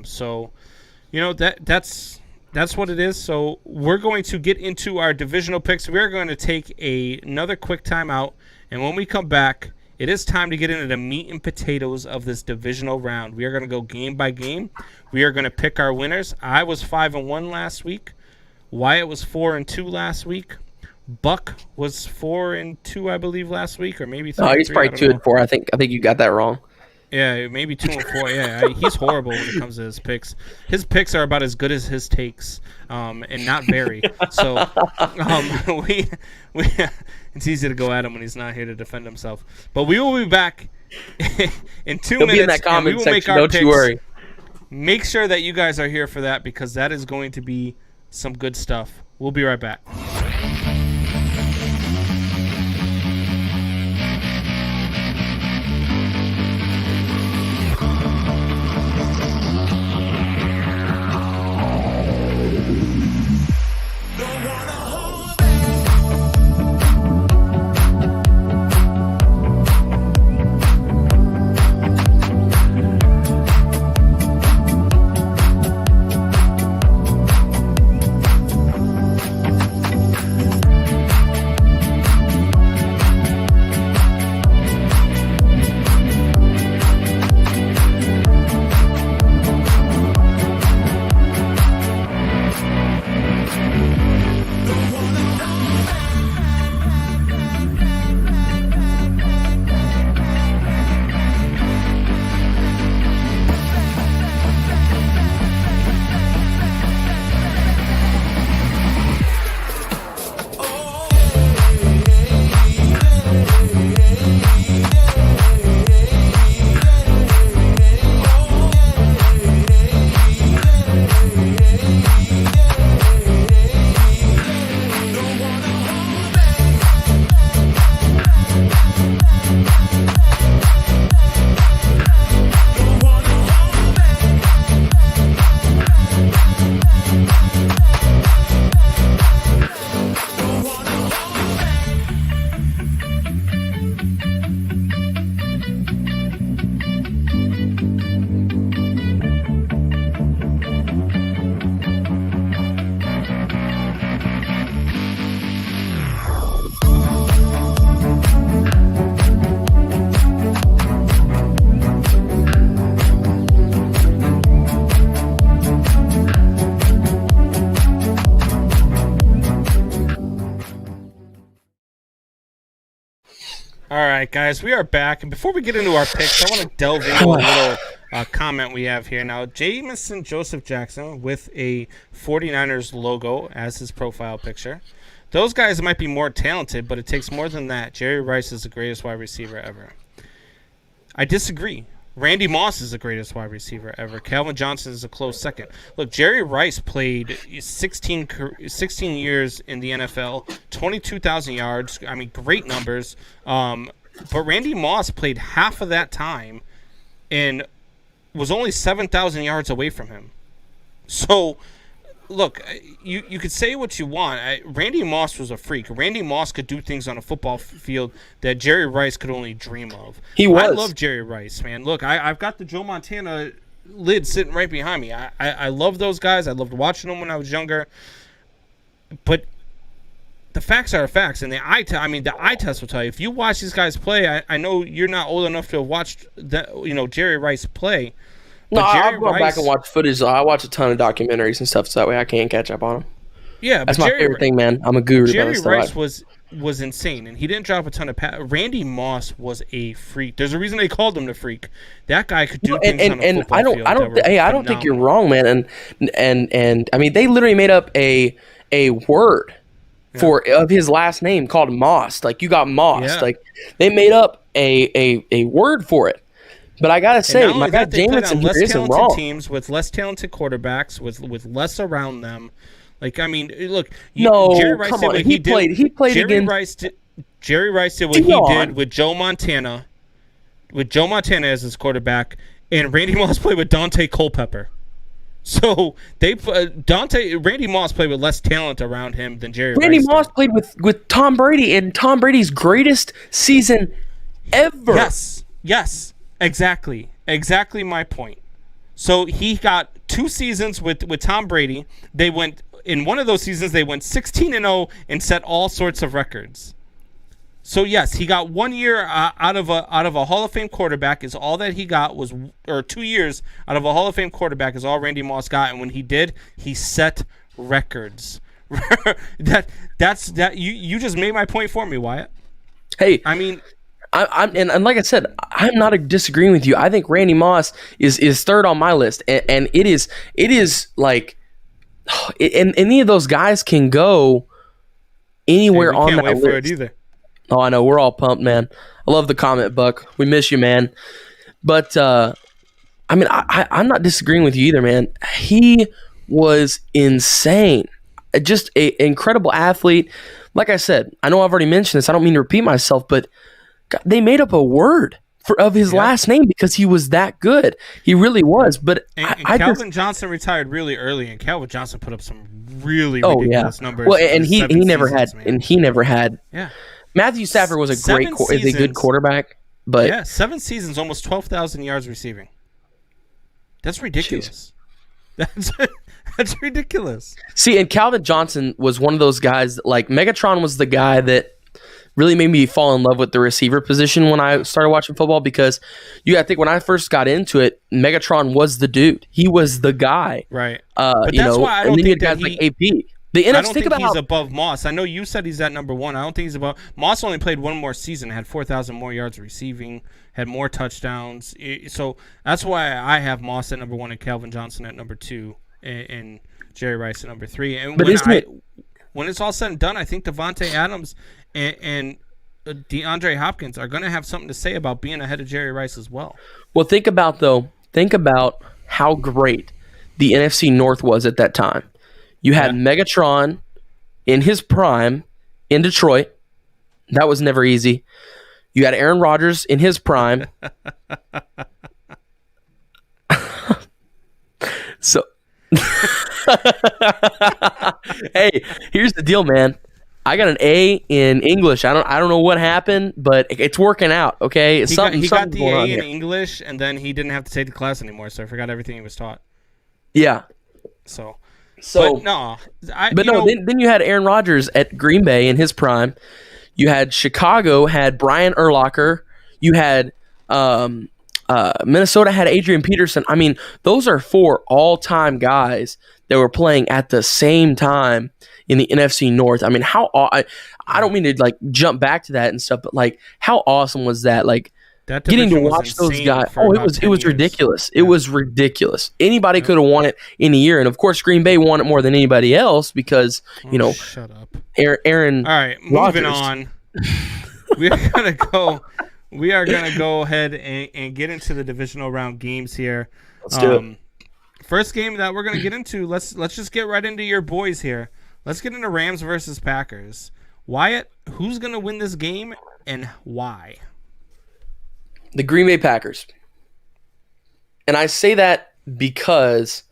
So, that's what it is. So we're going to get into our divisional picks. We're going to take another quick timeout, and when we come back, it is time to get into the meat and potatoes of this divisional round. We are going to go game by game. We are going to pick our winners. I was 5-1 last week. Wyatt was 4-2 last week. Buck was 4-2, I believe, last week, or maybe 3. Oh, he's probably 2-4. I think you got that wrong. Yeah, maybe 2-4. Yeah, he's horrible when it comes to his picks. His picks are about as good as his takes, and not very. So, it's easy to go at him when he's not here to defend himself. But we will be back in 2 minutes. Be in that comment section. Don't you worry. Make sure that you guys are here for that because that is going to be some good stuff. We'll be right back. All right, guys, we are back. And before we get into our picks, I want to delve into a little comment we have here. Now, Jamison Joseph Jackson with a 49ers logo as his profile picture. Those guys might be more talented, but it takes more than that. Jerry Rice is the greatest wide receiver ever. I disagree. Randy Moss is the greatest wide receiver ever. Calvin Johnson is a close second. Look, Jerry Rice played 16 years in the NFL, 22,000 yards. I mean, great numbers. But Randy Moss played half of that time and was only 7,000 yards away from him. So, look, you could say what you want. Randy Moss was a freak. Randy Moss could do things on a football field that Jerry Rice could only dream of. He was. I love Jerry Rice, man. Look, I've got the Joe Montana lid sitting right behind me. I love those guys. I loved watching them when I was younger. But the facts are facts, and the eye test will tell you. If you watch these guys play, I know you're not old enough to have watched Jerry Rice play. No, Jerry I'll go back and watch footage. I watch a ton of documentaries and stuff, so that way I can catch up on them. Yeah, that's but my favorite thing, man. I'm a guru. Jerry Rice was insane, and he didn't drop a ton of Randy Moss was a freak. There's a reason they called him the freak. That guy could do things on a football field. I don't think you're wrong, man. And I mean, they literally made up a word of his last name called Moss. Like, you got Moss. Yeah. Like, they made up a word for it. But I gotta say, my guy Jamison here isn't wrong. Teams with less talented quarterbacks, with less around them. Like, I mean, look. Jerry Rice come on. He played against. Jerry Rice did what he did with Joe Montana, as his quarterback, and Randy Moss played with Dante Culpepper. So Randy Moss played with less talent around him than Jerry Rice. Randy Moss played with Tom Brady in Tom Brady's greatest season ever. Yes. Exactly my point. So he got 2 seasons with Tom Brady. In one of those seasons they went 16-0 and set all sorts of records. So yes, he got 1 year out of a Hall of Fame quarterback is all that he got or 2 years out of a Hall of Fame quarterback is all Randy Moss got, and when he did, he set records. that's you just made my point for me, Wyatt. Hey, I mean, and like I said, I'm not disagreeing with you. I think Randy Moss is third on my list, and it is like, and any of those guys can go anywhere on that list. Can't wait for it either. Oh, I know, we're all pumped, man. I love the comment, Buck. We miss you, man. But I mean, I'm not disagreeing with you either, man. He was insane, just an incredible athlete. Like I said, I know I've already mentioned this. I don't mean to repeat myself, but God, they made up a word of his last name because he was that good. He really was. But Calvin Johnson retired really early, and Calvin Johnson put up some really ridiculous numbers. Well, and he never had. Yeah. Matthew Stafford was a good quarterback, but 7 seasons, almost 12,000 yards receiving. That's ridiculous. That's ridiculous. See, and Calvin Johnson was one of those guys. Like, Megatron was the guy that really made me fall in love with the receiver position when I started watching football, because you got to think, when I first got into it, Megatron was the dude. He was the guy. Right. But that's why I don't think that like AP. I don't think he's above Moss. I know you said he's at number 1. I don't think he's above. Moss only played 1 more season, had 4,000 more yards receiving, had more touchdowns. So that's why I have Moss at number 1 and Calvin Johnson at number 2 and Jerry Rice at number 3. And when it's all said and done, I think Devontae Adams and DeAndre Hopkins are going to have something to say about being ahead of Jerry Rice as well. Well, think about how great the NFC North was at that time. You had Megatron in his prime in Detroit. That was never easy. You had Aaron Rodgers in his prime. So, hey, here's the deal, man. I got an A in English. I don't know what happened, but it's working out. Okay, he got the A in English, and then he didn't have to take the class anymore, so I forgot everything he was taught. Yeah. So but no. Then you had Aaron Rodgers at Green Bay in his prime. You had Chicago had Brian Urlacher. You had Minnesota had Adrian Peterson. I mean, those are 4 all-time guys that were playing at the same time in the NFC North. I mean, I don't mean to like jump back to that and stuff, but like how awesome was that? Like That getting to division was watch those insane guys. for Oh, about it 10 was years. ridiculous. It was ridiculous. Anybody could have won it in a year, and of course, Green Bay won it more than anybody else because Shut up. Aaron. All right, Rodgers. moving on. We are gonna go ahead and get into the divisional round games here. Let's do it. First game that we're gonna get into. Let's just get right into your boys here. Let's get into Rams versus Packers. Wyatt, who's gonna win this game and why? The Green Bay Packers. And I say that because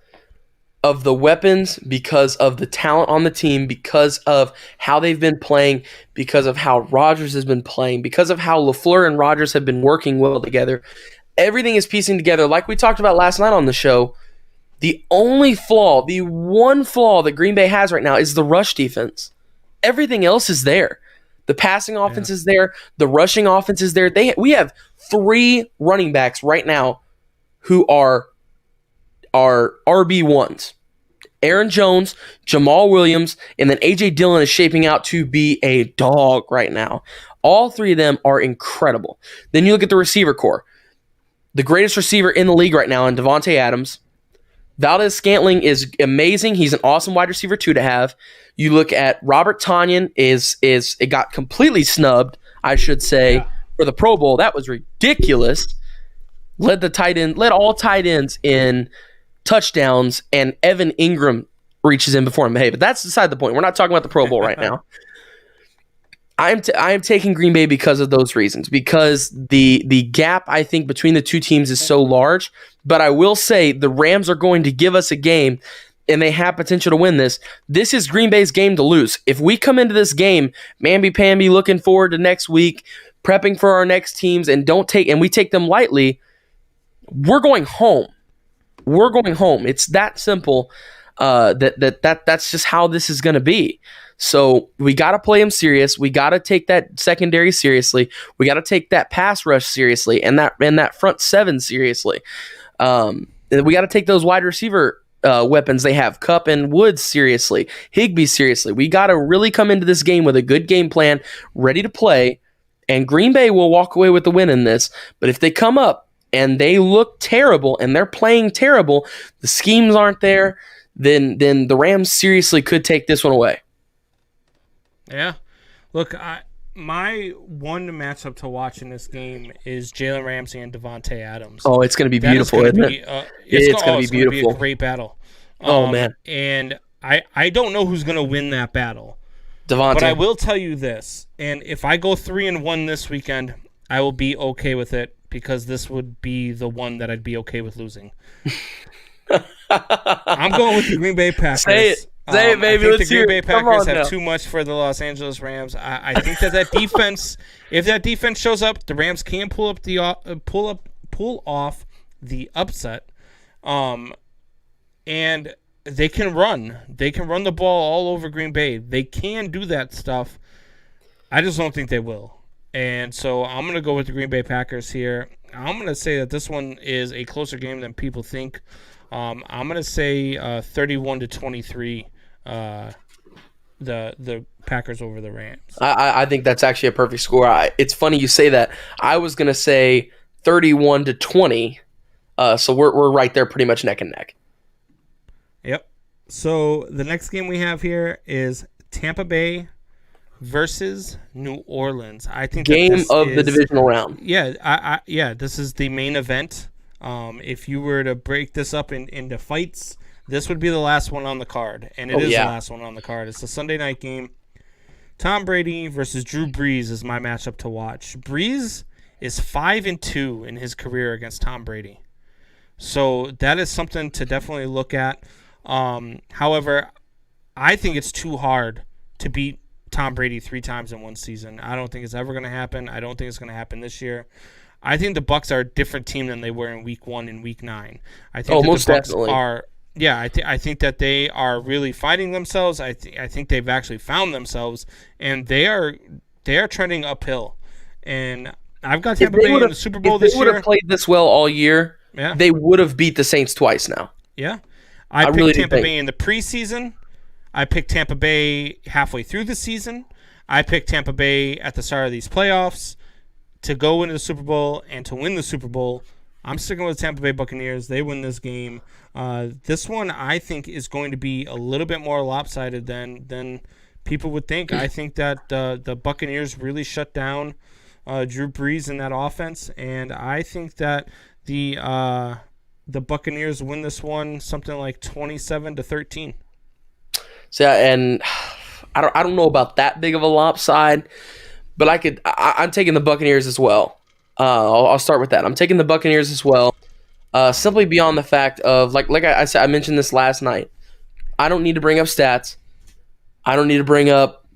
of the weapons, because of the talent on the team, because of how they've been playing, because of how Rodgers has been playing, because of how LaFleur and Rodgers have been working well together. Everything is piecing together. Like we talked about last night on the show, the one flaw that Green Bay has right now is the rush defense. Everything else is there. The passing offense is there. The rushing offense is there. We have 3 running backs right now who are RB1s. Aaron Jones, Jamal Williams, and then A.J. Dillon is shaping out to be a dog right now. All 3 of them are incredible. Then you look at the receiver core. The greatest receiver in the league right now in Devontae Adams. Valdez-Scantling is amazing. He's an awesome wide receiver too to have. You look at Robert Tonyan it got completely snubbed, I should say, for the Pro Bowl. That was ridiculous. Led all tight ends in touchdowns, and Evan Ingram reaches in before him. Hey, but that's beside the point. We're not talking about the Pro Bowl right now. I am taking Green Bay because of those reasons, because the gap, I think, between the two teams is so large. But I will say the Rams are going to give us a game, and they have potential to win this. This is Green Bay's game to lose. If we come into this game, mamby-pamby, looking forward to next week, prepping for our next teams, and we take them lightly, we're going home. We're going home. It's that simple. That's just how this is going to be. So we got to play them serious. We got to take that secondary seriously. We got to take that pass rush seriously, and that front 7 seriously. We got to take those wide receiver weapons they have, Kupp and Woods, seriously. Higbee, seriously. We got to really come into this game with a good game plan, ready to play, and Green Bay will walk away with the win in this. But if they come up and they look terrible and they're playing terrible, the schemes aren't there, then the Rams seriously could take this one away. Yeah. Look, my one matchup to watch in this game is Jalen Ramsey and Devontae Adams. Oh, it's going to be beautiful, isn't it? It's going to be beautiful. It's going to be a great battle. Man. And I don't know who's going to win that battle. Devontae. But I will tell you this, and if I go 3-1 this weekend, I will be okay with it, because this would be the one that I'd be okay with losing. I'm going with the Green Bay Packers. Say it, baby. I think the Green Bay Packers have too much for the Los Angeles Rams. I think that defense, if that defense shows up, the Rams can pull off the upset, and they can run. They can run the ball all over Green Bay. They can do that stuff. I just don't think they will. And so I'm going to go with the Green Bay Packers here. I'm going to say that this one is a closer game than people think. I'm going to say 31-23, the Packers over the Rams. I think that's actually a perfect score. It's funny you say that. I was going to say 31-20, so we're right there pretty much neck and neck. Yep. So the next game we have here is Tampa Bay versus New Orleans. I think game of the divisional round. Yeah, this is the main event. If you were to break this up into fights, this would be the last one on the card, and it is the last one on the card. It's a Sunday night game. Tom Brady versus Drew Brees is my matchup to watch. Brees is 5-2 in his career against Tom Brady, so that is something to definitely look at. However, I think it's too hard to beat Tom Brady 3 times in one season. I don't think it's ever going to happen. I don't think it's going to happen this year. I think the Bucs are a different team than they were in Week 1 and Week 9. I think most the Bucs definitely. I think that they are really fighting themselves. I think they've actually found themselves, and they are trending uphill. And I've got Tampa Bay in the Super Bowl this year. If they would have played this well all year, Yeah. they would have beat the Saints twice now. Yeah. I picked really do Tampa think. Bay in the preseason. I picked Tampa Bay halfway through the season. I picked Tampa Bay at the start of these playoffs to go into the Super Bowl and to win the Super Bowl. I'm sticking with the Tampa Bay Buccaneers. They win this game. This one, I think, is going to be a little bit more lopsided than people would think. I think that the Buccaneers really shut down Drew Brees in that offense, and I think that the Buccaneers win this one something like 27-13. So, and I don't know about that big of a lopside, but I'm taking the Buccaneers as well. I'll start with that. I'm taking the Buccaneers as well, simply beyond the fact of like I said, I mentioned this last night. I don't need to bring up stats. I don't need to bring up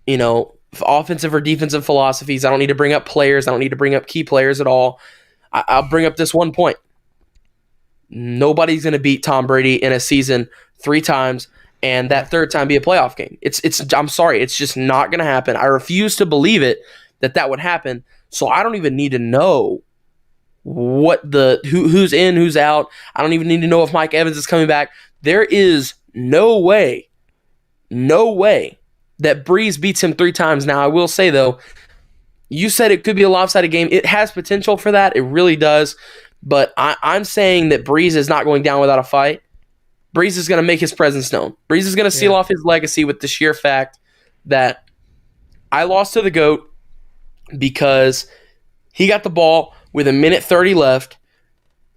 offensive or defensive philosophies. I don't need to bring up players. I don't need to bring up key players at all. I'll bring up this one point. Nobody's going to beat Tom Brady in a season 3 times, and that third time be a playoff game. I'm sorry, it's just not going to happen. I refuse to believe it that would happen. So I don't even need to know who's in, who's out. I don't even need to know if Mike Evans is coming back. There is no way that Breeze beats him 3 times. Now, I will say, though, you said it could be a lopsided game. It has potential for that. It really does. But I'm saying that Breeze is not going down without a fight. Breeze is going to make his presence known. Breeze is going to seal off his legacy with the sheer fact that I lost to the GOAT because he got the ball with 1:30 left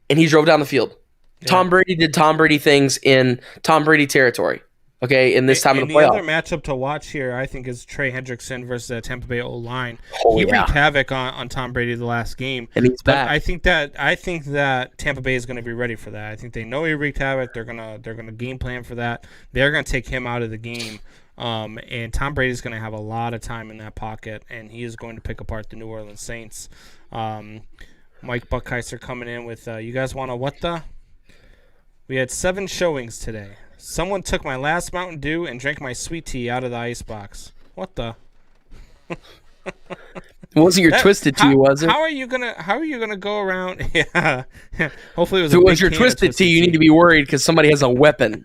and he drove down the field. Yeah. Tom Brady did Tom Brady things in Tom Brady territory. Okay, in this time of the playoffs. The other matchup to watch here, I think, is Trey Hendrickson versus the Tampa Bay O-line. He wreaked havoc on Tom Brady the last game, and he's back. I think that Tampa Bay is going to be ready for that. I think they know he wreaked havoc. They're gonna game plan for that. They're going to take him out of the game, and Tom Brady is going to have a lot of time in that pocket, and he is going to pick apart the New Orleans Saints. Mike Buckheiser coming in with, you guys want to what the? We had 7 showings today. Someone took my last Mountain Dew and drank my sweet tea out of the icebox. What the? It wasn't your Twisted Tea, was it? How are you gonna go around? Yeah. Hopefully it was. If it was your Twisted Tea, you need to be worried because somebody has a weapon.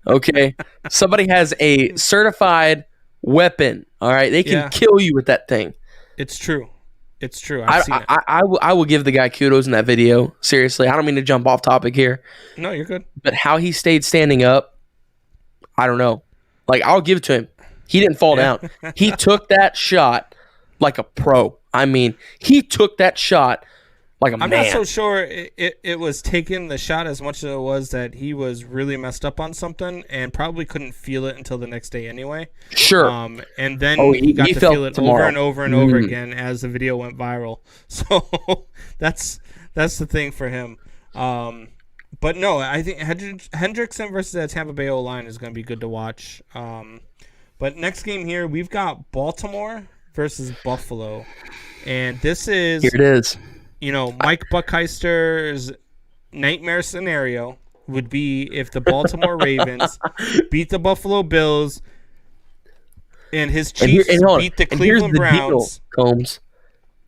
Okay, somebody has a certified weapon. All right, they can kill you with that thing. It's true. It's true. I've seen it. I will give the guy kudos in that video. Seriously, I don't mean to jump off topic here. No, you're good. But how he stayed standing up, I don't know. Like, I'll give it to him. He didn't fall down. He took that shot like a pro. I mean, he took that shot like a man. I'm not so sure it was taking the shot as much as it was that he was really messed up on something and probably couldn't feel it until the next day anyway. Sure. And then he got to feel it over and over and over again as the video went viral. So that's the thing for him. But no, I think Hendrickson versus that Tampa Bay O-line is going to be good to watch. But next game here, we've got Baltimore versus Buffalo. And this is... Here it is. Mike Buckheister's nightmare scenario would be if the Baltimore Ravens beat the Buffalo Bills and his Chiefs beat the Cleveland Browns. Combs,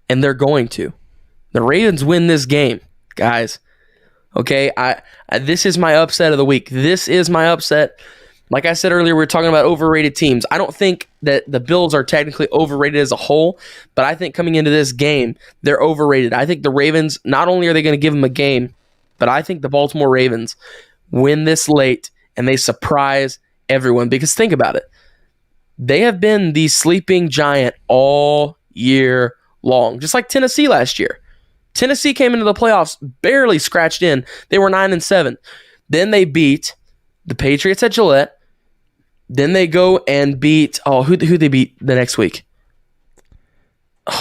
and they're going to. The Ravens win this game, guys. Okay, this is my upset of the week. This is my upset. Like I said earlier, we were talking about overrated teams. I don't think that the Bills are technically overrated as a whole, but I think coming into this game, they're overrated. I think the Ravens, not only are they going to give them a game, but I think the Baltimore Ravens win this late and they surprise everyone. Because think about it. They have been the sleeping giant all year long, just like Tennessee last year. Tennessee came into the playoffs barely scratched in. They were 9-7. Then they beat the Patriots at Gillette. Then they go and beat who they beat the next week?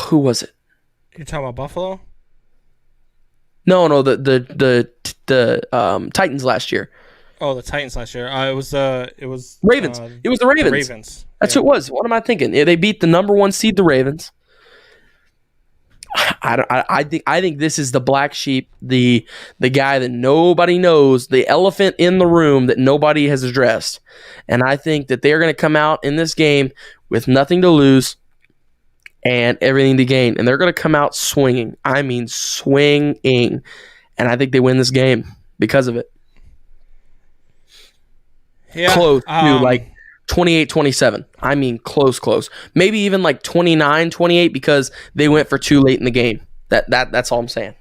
Who was it? You're talking about Buffalo? No, the Titans last year. Oh, the Titans last year. It was Ravens. It was the Ravens. The Ravens. That's who it was. What am I thinking? They beat the number 1 seed, the Ravens. I think this is the black sheep, the guy that nobody knows, the elephant in the room that nobody has addressed. And I think that they're going to come out in this game with nothing to lose and everything to gain. And they're going to come out swinging. I mean swinging. And I think they win this game because of it. Yeah, close to like 28-27. I mean, close. Maybe even like 29-28 because they went for too late in the game. That's all I'm saying.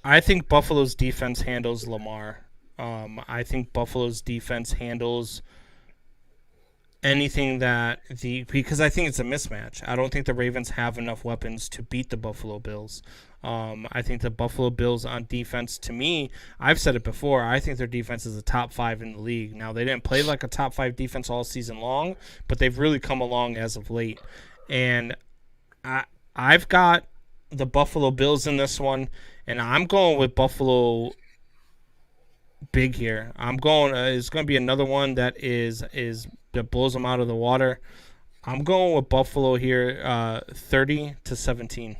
I think Buffalo's defense handles Lamar. I think Buffalo's defense handles anything because I think it's a mismatch. I don't think the Ravens have enough weapons to beat the Buffalo Bills. I think the Buffalo Bills on defense, to me, I've said it before, I think their defense is a top 5 in the league. Now, they didn't play like a top 5 defense all season long, but they've really come along as of late. And I've got the Buffalo Bills in this one, and I'm going with Buffalo big here. I'm going. It's going to be another one that that blows them out of the water. I'm going with Buffalo here, 30-17.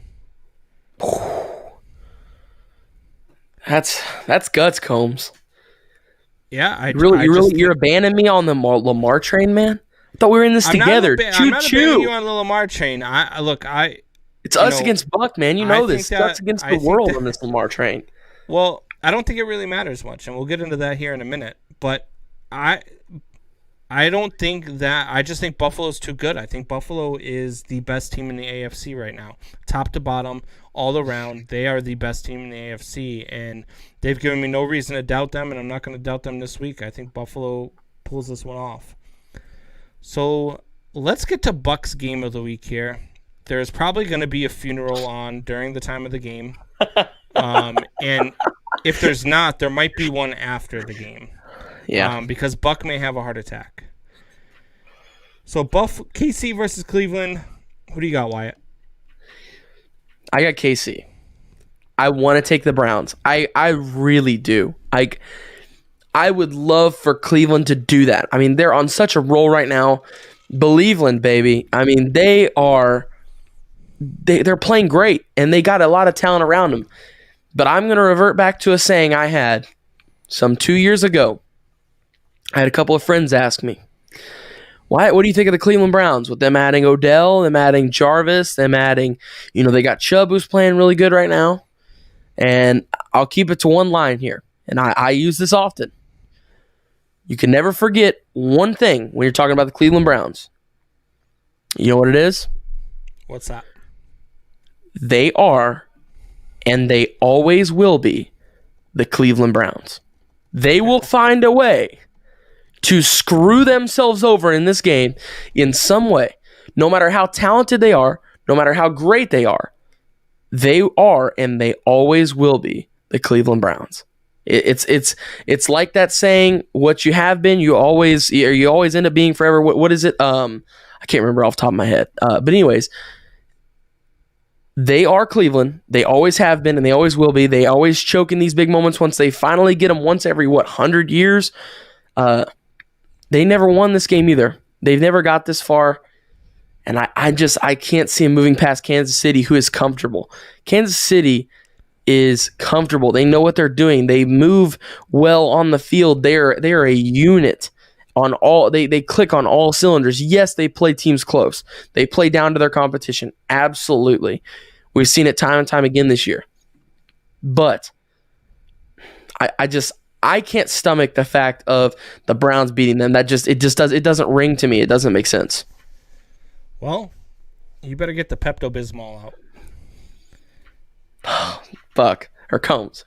That's guts, Combs. Yeah, you're abandoning me on the Lamar train, man. I thought we were in this together. I'm not abandoning you on the Lamar train. It's us against Buck, man. You know this. It's us against the world on this Lamar train. Well, I don't think it really matters much, and we'll get into that here in a minute. But I don't think that. I just think Buffalo's too good. I think Buffalo is the best team in the AFC right now, top to bottom, all around. They are the best team in the AFC, and they've given me no reason to doubt them, and I'm not going to doubt them this week. I think Buffalo pulls this one off. So let's get to Buck's game of the week here. There's probably going to be a funeral on during the time of the game. And if there's not, there might be one after the game. Yeah. Because Buck may have a heart attack. So KC versus Cleveland. Who do you got, Wyatt? I got KC. I want to take the Browns. I really do. I would love for Cleveland to do that. I mean, they're on such a roll right now. Believeland, baby. I mean, they're playing great, and they got a lot of talent around them. But I'm going to revert back to a saying I had some 2 years ago. I had a couple of friends ask me, what do you think of the Cleveland Browns? With them adding Odell, them adding Jarvis, them adding, they got Chubb who's playing really good right now. And I'll keep it to one line here, and I use this often. You can never forget one thing when you're talking about the Cleveland Browns. You know what it is? What's that? They are, and they always will be, the Cleveland Browns. They will find a way to screw themselves over in this game in some way. No matter how talented they are, no matter how great they are, and they always will be, the Cleveland Browns. It's like that saying, what you have been, you always end up being forever. What is it? I can't remember off the top of my head. But anyways, they are Cleveland. They always have been, and they always will be. They always choke in these big moments once they finally get them once every, 100 years. They never won this game either. They've never got this far. And I can't see them moving past Kansas City, who is comfortable. Kansas City is comfortable. They know what they're doing. They move well on the field. They're a unit. They click on all cylinders. Yes, they play teams close. They play down to their competition. Absolutely. We've seen it time and time again this year. But I can't stomach the fact of the Browns beating them. It doesn't ring to me. It doesn't make sense. Well, you better get the Pepto-Bismol out. Fuck. Or Combs,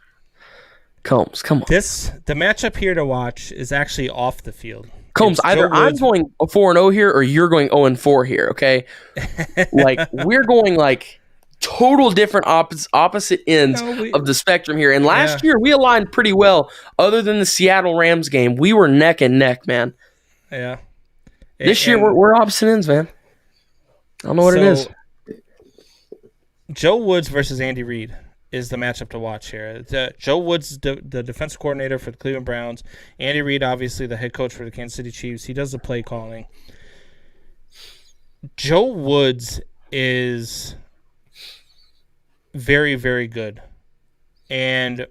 come on. The matchup here to watch is actually off the field. Combs, either I'm going 4-0 here or you're going 0-4 here, okay? We're going total different opposite ends of the spectrum here. And last year we aligned pretty well. Other than the Seattle Rams game, we were neck and neck, man. Yeah. This year we're opposite ends, man. I don't know what it is. Joe Woods versus Andy Reid is the matchup to watch here. Joe Woods, the defensive coordinator for the Cleveland Browns. Andy Reid, obviously the head coach for the Kansas City Chiefs. He does the play calling. Joe Woods is very, very good. And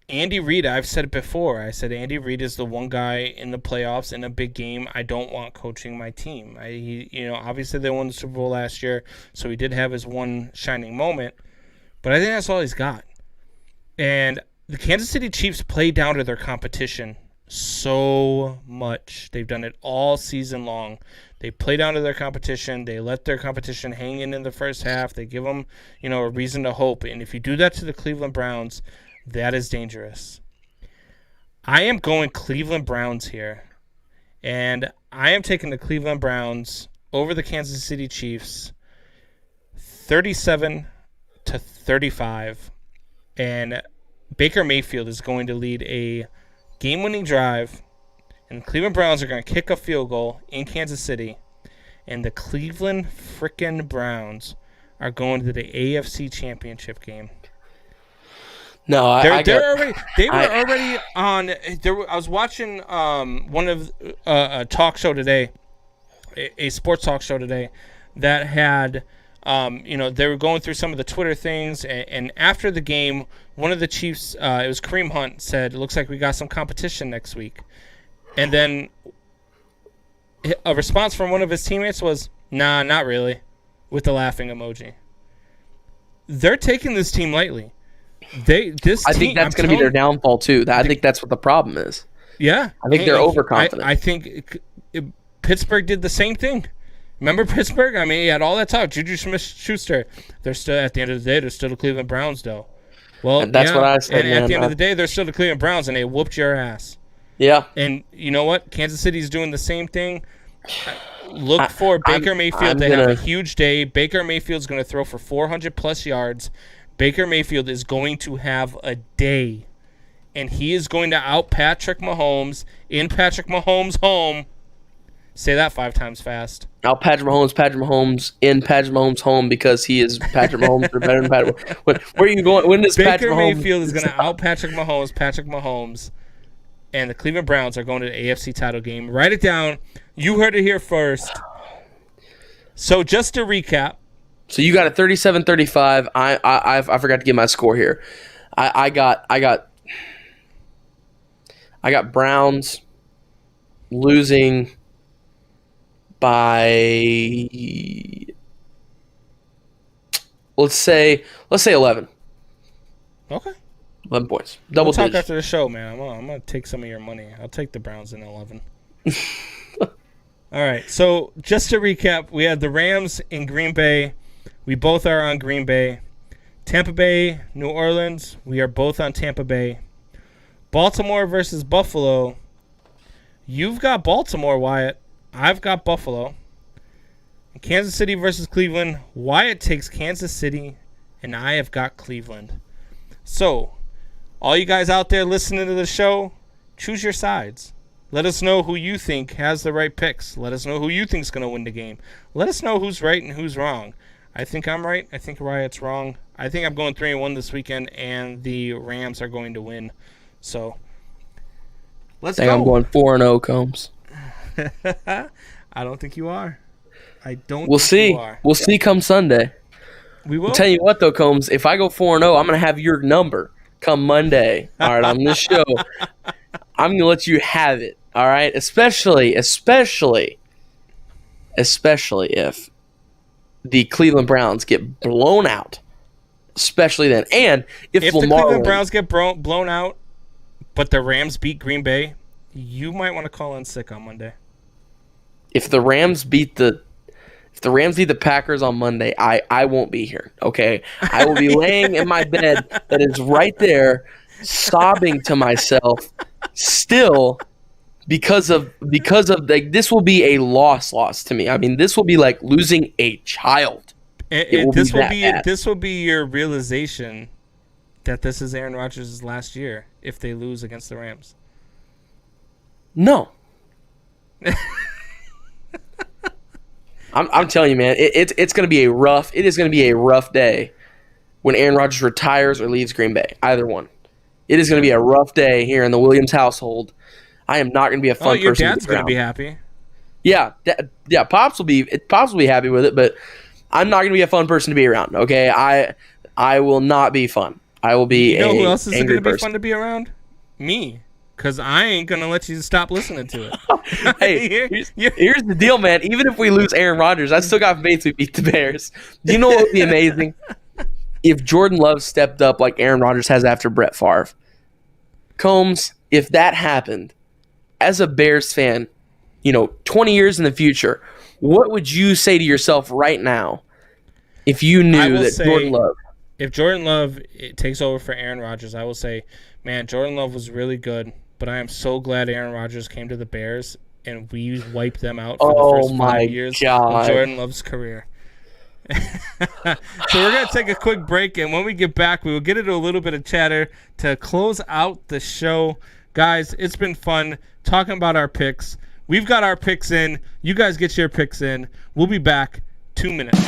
Andy Reid, I've said it before. I said Andy Reid is the one guy in the playoffs in a big game I don't want coaching my team. Obviously they won the Super Bowl last year, so he did have his one shining moment. But I think that's all he's got. And the Kansas City Chiefs play down to their competition so much. They've done it all season long. They play down to their competition. They let their competition hang in the first half. They give them, a reason to hope. And if you do that to the Cleveland Browns, that is dangerous. I am going Cleveland Browns here. And I am taking the Cleveland Browns over the Kansas City Chiefs 37-35. And Baker Mayfield is going to lead a game-winning drive. And the Cleveland Browns are going to kick a field goal in Kansas City. And the Cleveland frickin' Browns are going to the AFC Championship game. No, I was watching one of a talk show today, a sports talk show today, that had, they were going through some of the Twitter things, and after the game, one of the Chiefs, it was Kareem Hunt, said, "It looks like we got some competition next week," and then a response from one of his teammates was, "Nah, not really," with the laughing emoji. They're taking this team lightly. I think that's going to be their downfall too. I think that's what the problem is. Yeah, I think they're overconfident. I think Pittsburgh did the same thing. Remember Pittsburgh? I mean, he had all that talk. Juju Smith-Schuster. They're still, at the end of the day, they're still the Cleveland Browns, though. Well, and that's what I said. And at the end of the day, they're still the Cleveland Browns, and they whooped your ass. Yeah. And you know what? Kansas City's doing the same thing. Look for Baker Mayfield to have a huge day. Baker Mayfield's going to throw for 400-plus yards. Baker Mayfield is going to have a day, and he is going to out Patrick Mahomes in Patrick Mahomes' home. Say that 5 times fast. Out Patrick Mahomes in Patrick Mahomes' home because he is Patrick Mahomes or better than Patrick. Where are you going? When does Baker Mayfield is going to out Patrick Mahomes, and the Cleveland Browns are going to the AFC title game. Write it down. You heard it here first. So just to recap. So you got a 37-35. I forgot to give my score here. I got Browns losing by let's say 11. Okay. 11 points. Double talk digits. after the show, man. I'm gonna take some of your money. I'll take the Browns in 11. All right. So just to recap, we had the Rams in Green Bay. We both are on Green Bay. Tampa Bay, New Orleans. We are both on Tampa Bay. Baltimore versus Buffalo. You've got Baltimore, Wyatt. I've got Buffalo. Kansas City versus Cleveland. Wyatt takes Kansas City, and I have got Cleveland. So, all you guys out there listening to the show, choose your sides. Let us know who you think has the right picks. Let us know who you think is going to win the game. Let us know who's right and who's wrong. I think I'm right. I think Wyatt's wrong. I think I'm going 3-1 this weekend, and the Rams are going to win. So, let's go. I'm going 4-0, Combs. I don't think you are. We'll see. We'll see come Sunday. We will. I'll tell you what, though, Combs, if I go 4-0, I'm going to have your number come Monday. All right, on this show. I'm going to let you have it. All right? Especially if the Cleveland Browns get blown out. Especially then. And if the Lamar Cleveland Browns get blown out, but the Rams beat Green Bay, you might want to call in sick on Monday. If the Rams beat the Packers on Monday, I won't be here. Okay, I will be laying in my bed that is right there, sobbing to myself, still because of like this will be a loss to me. I mean, this will be like losing a child. This will be your realization that this is Aaron Rodgers' last year if they lose against the Rams. No. I'm telling you, man, it's going to be it is going to be a rough day when Aaron Rodgers retires or leaves Green Bay. Either one. It is going to be a rough day here in the Williams household. I am not going to be a fun person. Your dad's going to be happy. Yeah, Pops will be happy with it, but I'm not going to be a fun person to be around. Okay, I will not be fun. I will be. You know who else is going to be fun to be around? Me. Because I ain't going to let you stop listening to it. Hey, here's the deal, man. Even if we lose Aaron Rodgers, I still got faith we beat the Bears. Do you know what would be amazing? If Jordan Love stepped up like Aaron Rodgers has after Brett Favre. Combs, if that happened, as a Bears fan, 20 years in the future, what would you say to yourself right now if you knew that Jordan Love? If Jordan Love takes over for Aaron Rodgers, I will say, man, Jordan Love was really good, but I am so glad Aaron Rodgers came to the Bears and we wiped them out for the first 5 years of Jordan Love's career. So we're going to take a quick break, and when we get back, we will get into a little bit of chatter to close out the show. Guys, it's been fun talking about our picks. We've got our picks in. You guys get your picks in. We'll be back 2 minutes.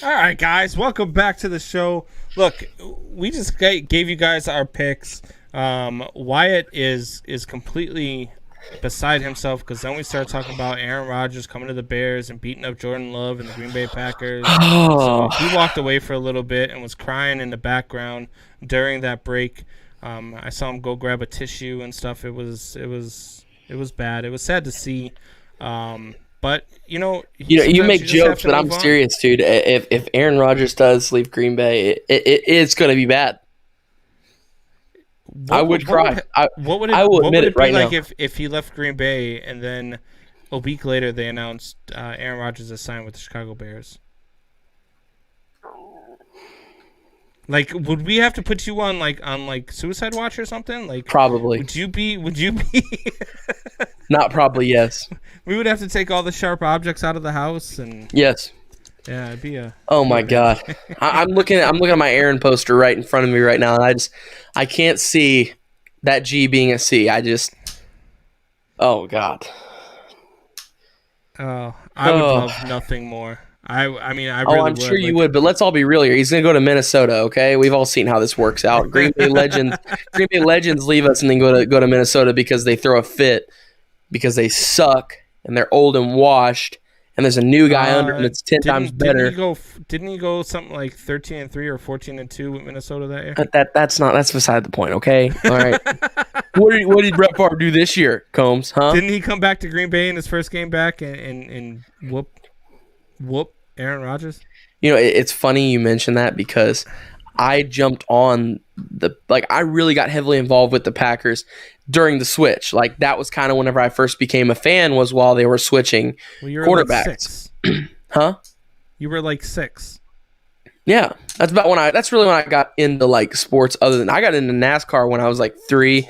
All right, guys, welcome back to the show. Look, we just gave you guys our picks. Wyatt is completely beside himself because then we started talking about Aaron Rodgers coming to the Bears and beating up Jordan Love and the Green Bay Packers. So he walked away for a little bit and was crying in the background during that break. I saw him go grab a tissue and stuff. It was bad. It was sad to see. But you make jokes, but I'm serious, dude. If Aaron Rodgers does leave Green Bay, it's going to be bad. I would cry. I will admit it right now. What would it be like if he left Green Bay and then a week later they announced Aaron Rodgers has signed with the Chicago Bears? Like, would we have to put you on suicide watch or something? Like, probably. Would you be? Not probably. Yes. We would have to take all the sharp objects out of the house and. Yes. Yeah, it'd be a. Oh my God! I'm looking at my Aaron poster right in front of me right now, and I can't see that G being a C. Oh God. Oh, I would love nothing more. I mean, I really would. I'm sure you would, but let's all be real here. He's going to go to Minnesota, okay? We've all seen how this works out. Green Bay Legends leave us and then go to Minnesota because they throw a fit because they suck and they're old and washed, and there's a new guy under him that's 10 times better. Didn't he go something like 13-3 or 14-2 with Minnesota that year? That's beside the point, okay? All right. What did Brett Favre do this year, Combs? Huh? Didn't he come back to Green Bay in his first game back and whoop Aaron Rodgers? It's funny you mentioned that because I jumped on I really got heavily involved with the Packers during the switch. Like, that was kind of whenever I first became a fan, was while they were switching quarterbacks. Like 6. Huh? You were like 6. Yeah. That's really when I got into sports. Other than I got into NASCAR when I was 3.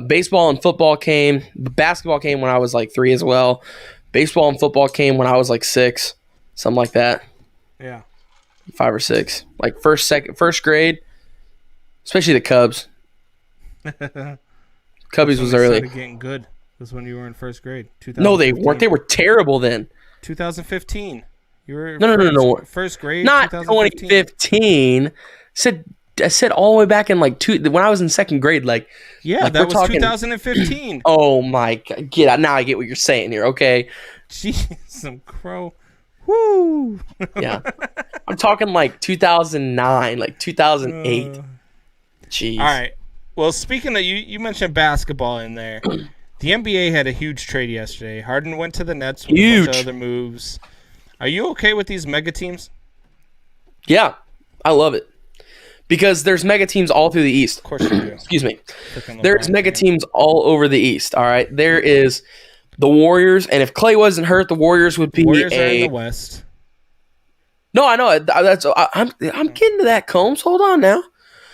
Baseball and football came. Basketball came when I was 3 as well. Baseball and football came when I was 6, something like that. Yeah. 5 or 6. First grade, especially the Cubs. Cubbies was When they early. started getting good. Was when you were in first grade. No, they weren't. They were terrible then. 2015. You were No. first grade. Not 2015. 2015. I said all the way back in when I was in second grade. Yeah, like that we're was talking, 2015. Oh my God! Get out now! I get what you're saying here. Okay. Jeez, some crow. Woo. Yeah, I'm talking like 2009, like 2008. Jeez. All right. Well, speaking of you mentioned basketball in there. The NBA had a huge trade yesterday. Harden went to the Nets with a bunch of other moves. Are you okay with these mega teams? Yeah, I love it. Because there's mega teams all through the East. Of course you do. Excuse me. There's mega teams all over the East, all right? There is the Warriors, and if Clay wasn't hurt, the Warriors would be Warriors are in the West. No, I know. I'm getting to that, Combs. Hold on now.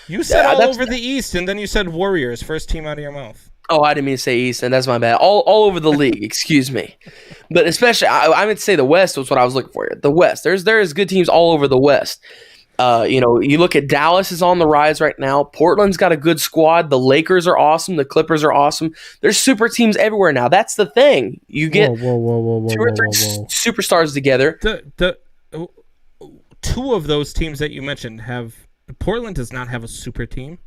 You said all over the East, and then you said Warriors, first team out of your mouth. Oh, I didn't mean to say East, and that's my bad. All over the league, excuse me. But especially, I meant to say the West was what I was looking for. The West. There's good teams all over the West. You look at Dallas is on the rise right now. Portland's got a good squad. The Lakers are awesome. The Clippers are awesome. There's super teams everywhere now. That's the thing. You get two or three superstars together. The two of those teams that you mentioned Portland does not have a super team.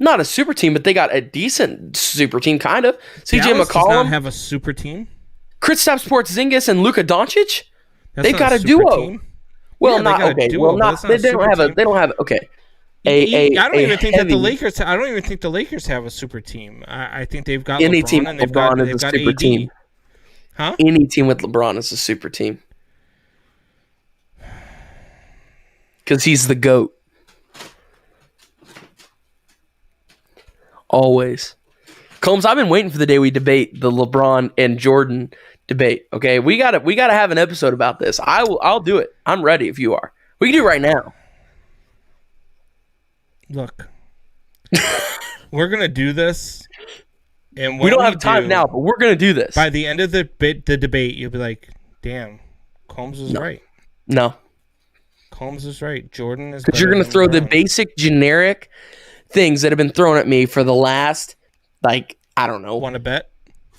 Not a super team, but they got a decent super team, kind of. CJ Dallas McCollum does not have a super team. Kristaps Porzingis and Luka Doncic. That's They've got a super duo. Team. Well, Yeah, not okay. Duo, well, not they don't have a. They don't have okay. I don't even think that the Lakers. I don't even think the Lakers have a super team. I think they've got any LeBron team and with LeBron is a super AD. team. Huh? Any team with LeBron is a super team because he's the GOAT. Always. Combs, I've been waiting for the day we debate the LeBron and Jordan debate. Okay, we gotta have an episode about this. I'll do it. I'm ready if you are. We can do it right now. Look, we're gonna do this, and we don't have time now, but we're gonna do this. By the end of the debate, you'll be like, "Damn, Combs was right." No, Combs is right. Jordan is because you're gonna throw the basic generic things that have been thrown at me for the last, I don't know. Want to bet?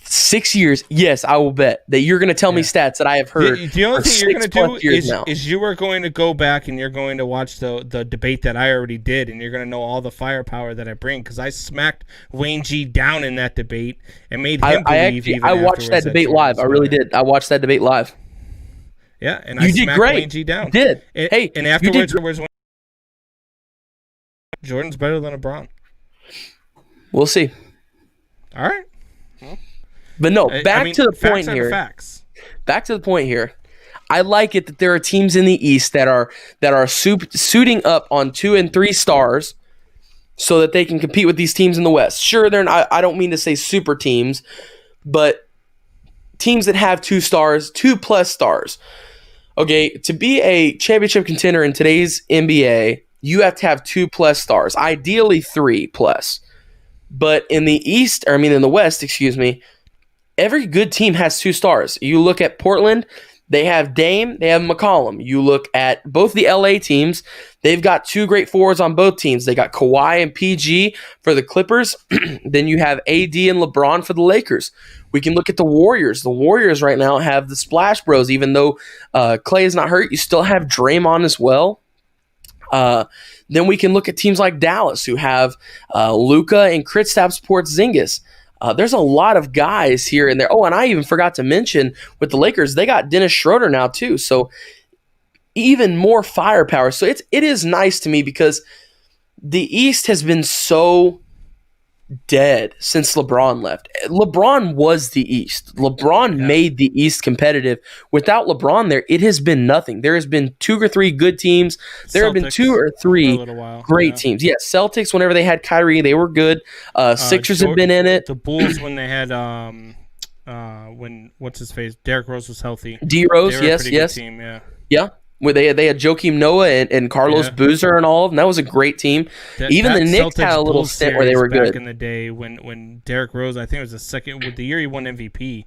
6 years. Yes, I will bet that you're going to tell me stats that I have heard. The only thing you're going to do is you are going to go back and you're going to watch the debate that I already did, and you're going to know all the firepower that I bring because I smacked Wayne G down in that debate and made him believe. I watched that debate live. I really did. I watched that debate live. Yeah, and you I did smacked great. Wayne G down. You did. Hey, and afterwards, Jordan's better than LeBron. We'll see. All right. But no, back to the point here. Facts. Back to the point here. I like it that there are teams in the East that are suiting up on 2 and 3 stars so that they can compete with these teams in the West. Sure, they're not, I don't mean to say super teams, but teams that have 2 stars, 2+ stars. Okay, to be a championship contender in today's NBA, you have to have 2+ stars, ideally 3+. But in the West, every good team has 2 stars. You look at Portland, they have Dame, they have McCollum. You look at both the LA teams, they've got 2 great forwards on both teams. They got Kawhi and PG for the Clippers. Then you have AD and LeBron for the Lakers. We can look at the Warriors. The Warriors right now have the Splash Bros. Even though Clay is not hurt, you still have Draymond as well. Then we can look at teams like Dallas who have Luka and Kristaps Porzingis. There's a lot of guys here and there. Oh, and I even forgot to mention with the Lakers, they got Dennis Schroeder now too. So even more firepower. So it is nice to me because the East has been so dead since LeBron left. LeBron was the East. LeBron made the East competitive. Without LeBron there, it has been nothing. There has been 2 or 3 good teams. There have been 2 or 3 great teams. Yes, Celtics, whenever they had Kyrie, they were good. Sixers have been in it. The Bulls, when they had what's his face? Derrick Rose was healthy. D-Rose, yes. Team, yeah. Where they had Joakim Noah and Carlos Boozer and all of them. That was a great team. Even the Knicks had a little stint where they were good. Back in the day when Derrick Rose, I think it was the year he won MVP.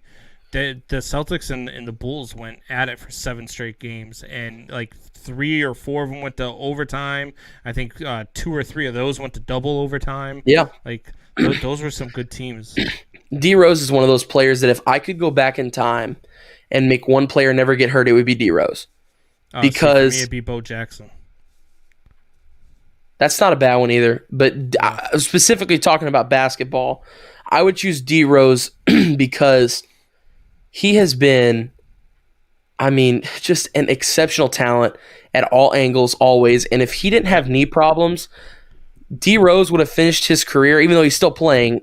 the Celtics and the Bulls went at it for 7 straight games, and like 3 or 4 of them went to overtime. I think 2 or 3 of those went to double overtime. Yeah. Like those were some good teams. D Rose is one of those players that if I could go back in time and make one player never get hurt, it would be D Rose. Because for me, it'd be Bo Jackson. That's not a bad one either. But specifically talking about basketball, I would choose D Rose because he has been, I mean, just an exceptional talent at all angles, always. And if he didn't have knee problems, D Rose would have finished his career, even though he's still playing.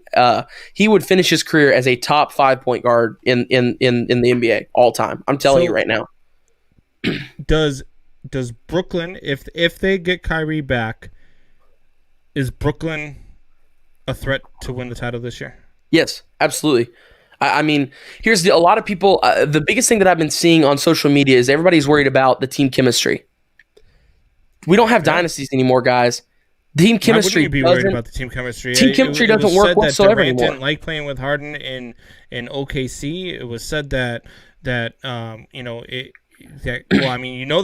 He would finish his career as a top 5 point guard in the NBA all time. I'm telling you right now. Does Brooklyn, if they get Kyrie back, is Brooklyn a threat to win the title this year? Yes, absolutely. I mean, here's a lot of people. The biggest thing that I've been seeing on social media is everybody's worried about the team chemistry. We don't have dynasties anymore, guys. Team chemistry. Why wouldn't you be worried about the team chemistry? Team chemistry doesn't work whatsoever anymore. Durant didn't like playing with Harden in OKC. It was said that the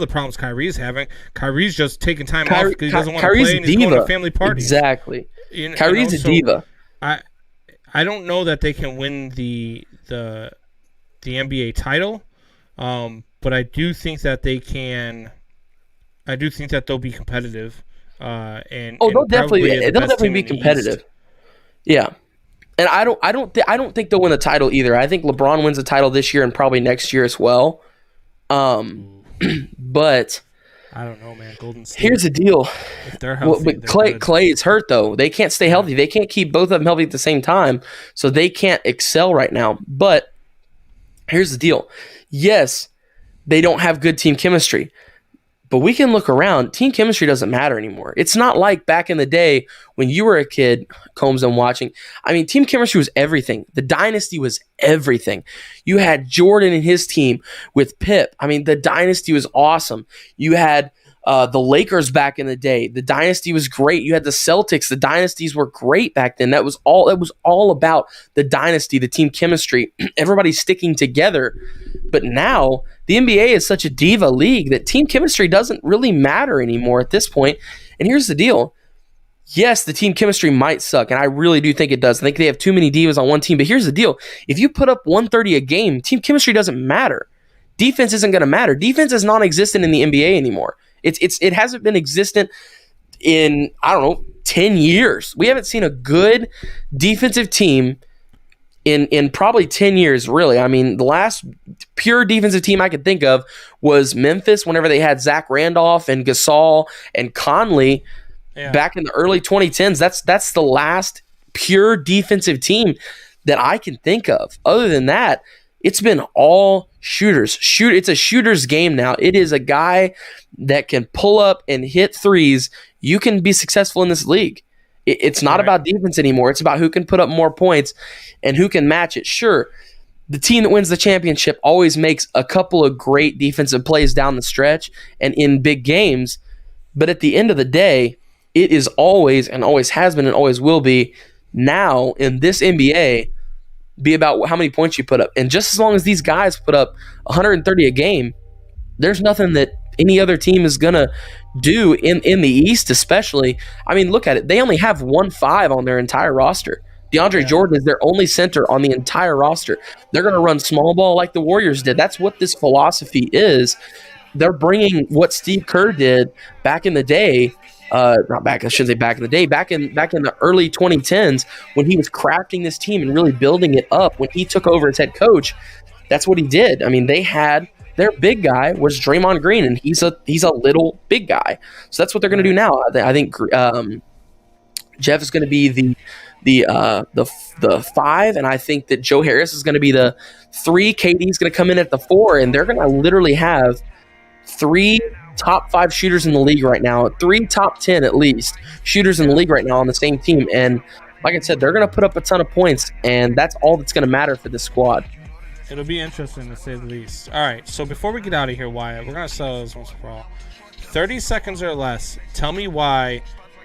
problems Kyrie's having. Kyrie's just taking time off because he doesn't want to play and he's going to family parties. Exactly. Kyrie's a diva. I don't know that they can win the NBA title, but I do think that they can. I do think that they'll be competitive. They'll definitely be competitive. Yeah. And I don't think they'll win the title either. I think LeBron wins the title this year and probably next year as well. But I don't know, man. Golden State. Here's the deal. If they're healthy, but Clay is hurt though. They can't stay healthy. They can't keep both of them healthy at the same time, so they can't excel right now. But here's the deal. Yes, they don't have good team chemistry. But we can look around. Team chemistry doesn't matter anymore. It's not like back in the day when you were a kid, Combs, and watching. I mean, team chemistry was everything. The dynasty was everything. You had Jordan and his team with Pip. I mean, the dynasty was awesome. You had the Lakers back in the day. The dynasty was great. You had the Celtics. The dynasties were great back then. That was all about the dynasty, the team chemistry, everybody sticking together. But now the NBA is such a diva league that team chemistry doesn't really matter anymore at this point. And here's the deal. Yes, the team chemistry might suck, and I really do think it does. I think they have too many divas on one team. But here's the deal. If you put up 130 a game, team chemistry doesn't matter. Defense isn't going to matter. Defense is non-existent in the NBA anymore. It hasn't been existent in, 10 years. We haven't seen a good defensive team in probably 10 years, really. I mean, the last pure defensive team I could think of was Memphis whenever they had Zach Randolph and Gasol and Conley back in the early 2010s. That's the last pure defensive team that I can think of. Other than that, it's been all shooters. It's a shooter's game now. It is a guy that can pull up and hit threes. You can be successful in this league. It's not about defense anymore. It's about who can put up more points and who can match it. Sure, the team that wins the championship always makes a couple of great defensive plays down the stretch and in big games, but at the end of the day, it is always and always has been and always will be now in this NBA be about how many points you put up. And just as long as these guys put up 130 a game, there's nothing that any other team is going to do in the East especially. I mean, look at it. They only have 1-5 on their entire roster. DeAndre Jordan is their only center on the entire roster. They're going to run small ball like the Warriors did. That's what this philosophy is. They're bringing what Steve Kerr did back in the day. Back in the early 2010s when he was crafting this team and really building it up. When he took over as head coach, that's what he did. I mean, their big guy was Draymond Green, and he's a little big guy. So that's what they're going to do now. I think Jeff is going to be the 5, and I think that Joe Harris is going to be the 3. KD's going to come in at the 4, and they're going to literally have 3 top 5 shooters in the league right now, 3 top 10 at least shooters in the league right now on the same team. And like I said, they're going to put up a ton of points, and that's all that's going to matter for this squad. It'll be interesting to say the least. All right, so before we get out of here, Wyatt, we're going to settle this once for all. 30 seconds or less, tell me why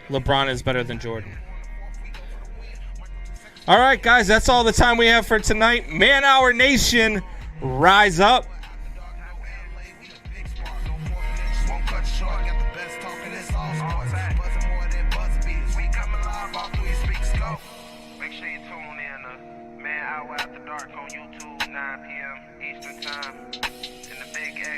LeBron is better than Jordan. All right, guys, that's all the time we have for tonight. Man Hour Nation, rise up. Won't cut short, got the best talking, it's all sports. Buzzing more than buzz beats. We coming live off 3 speaks, go. Make sure you tune in to Man Hour After Dark on YouTube, 9 p.m. Eastern Time.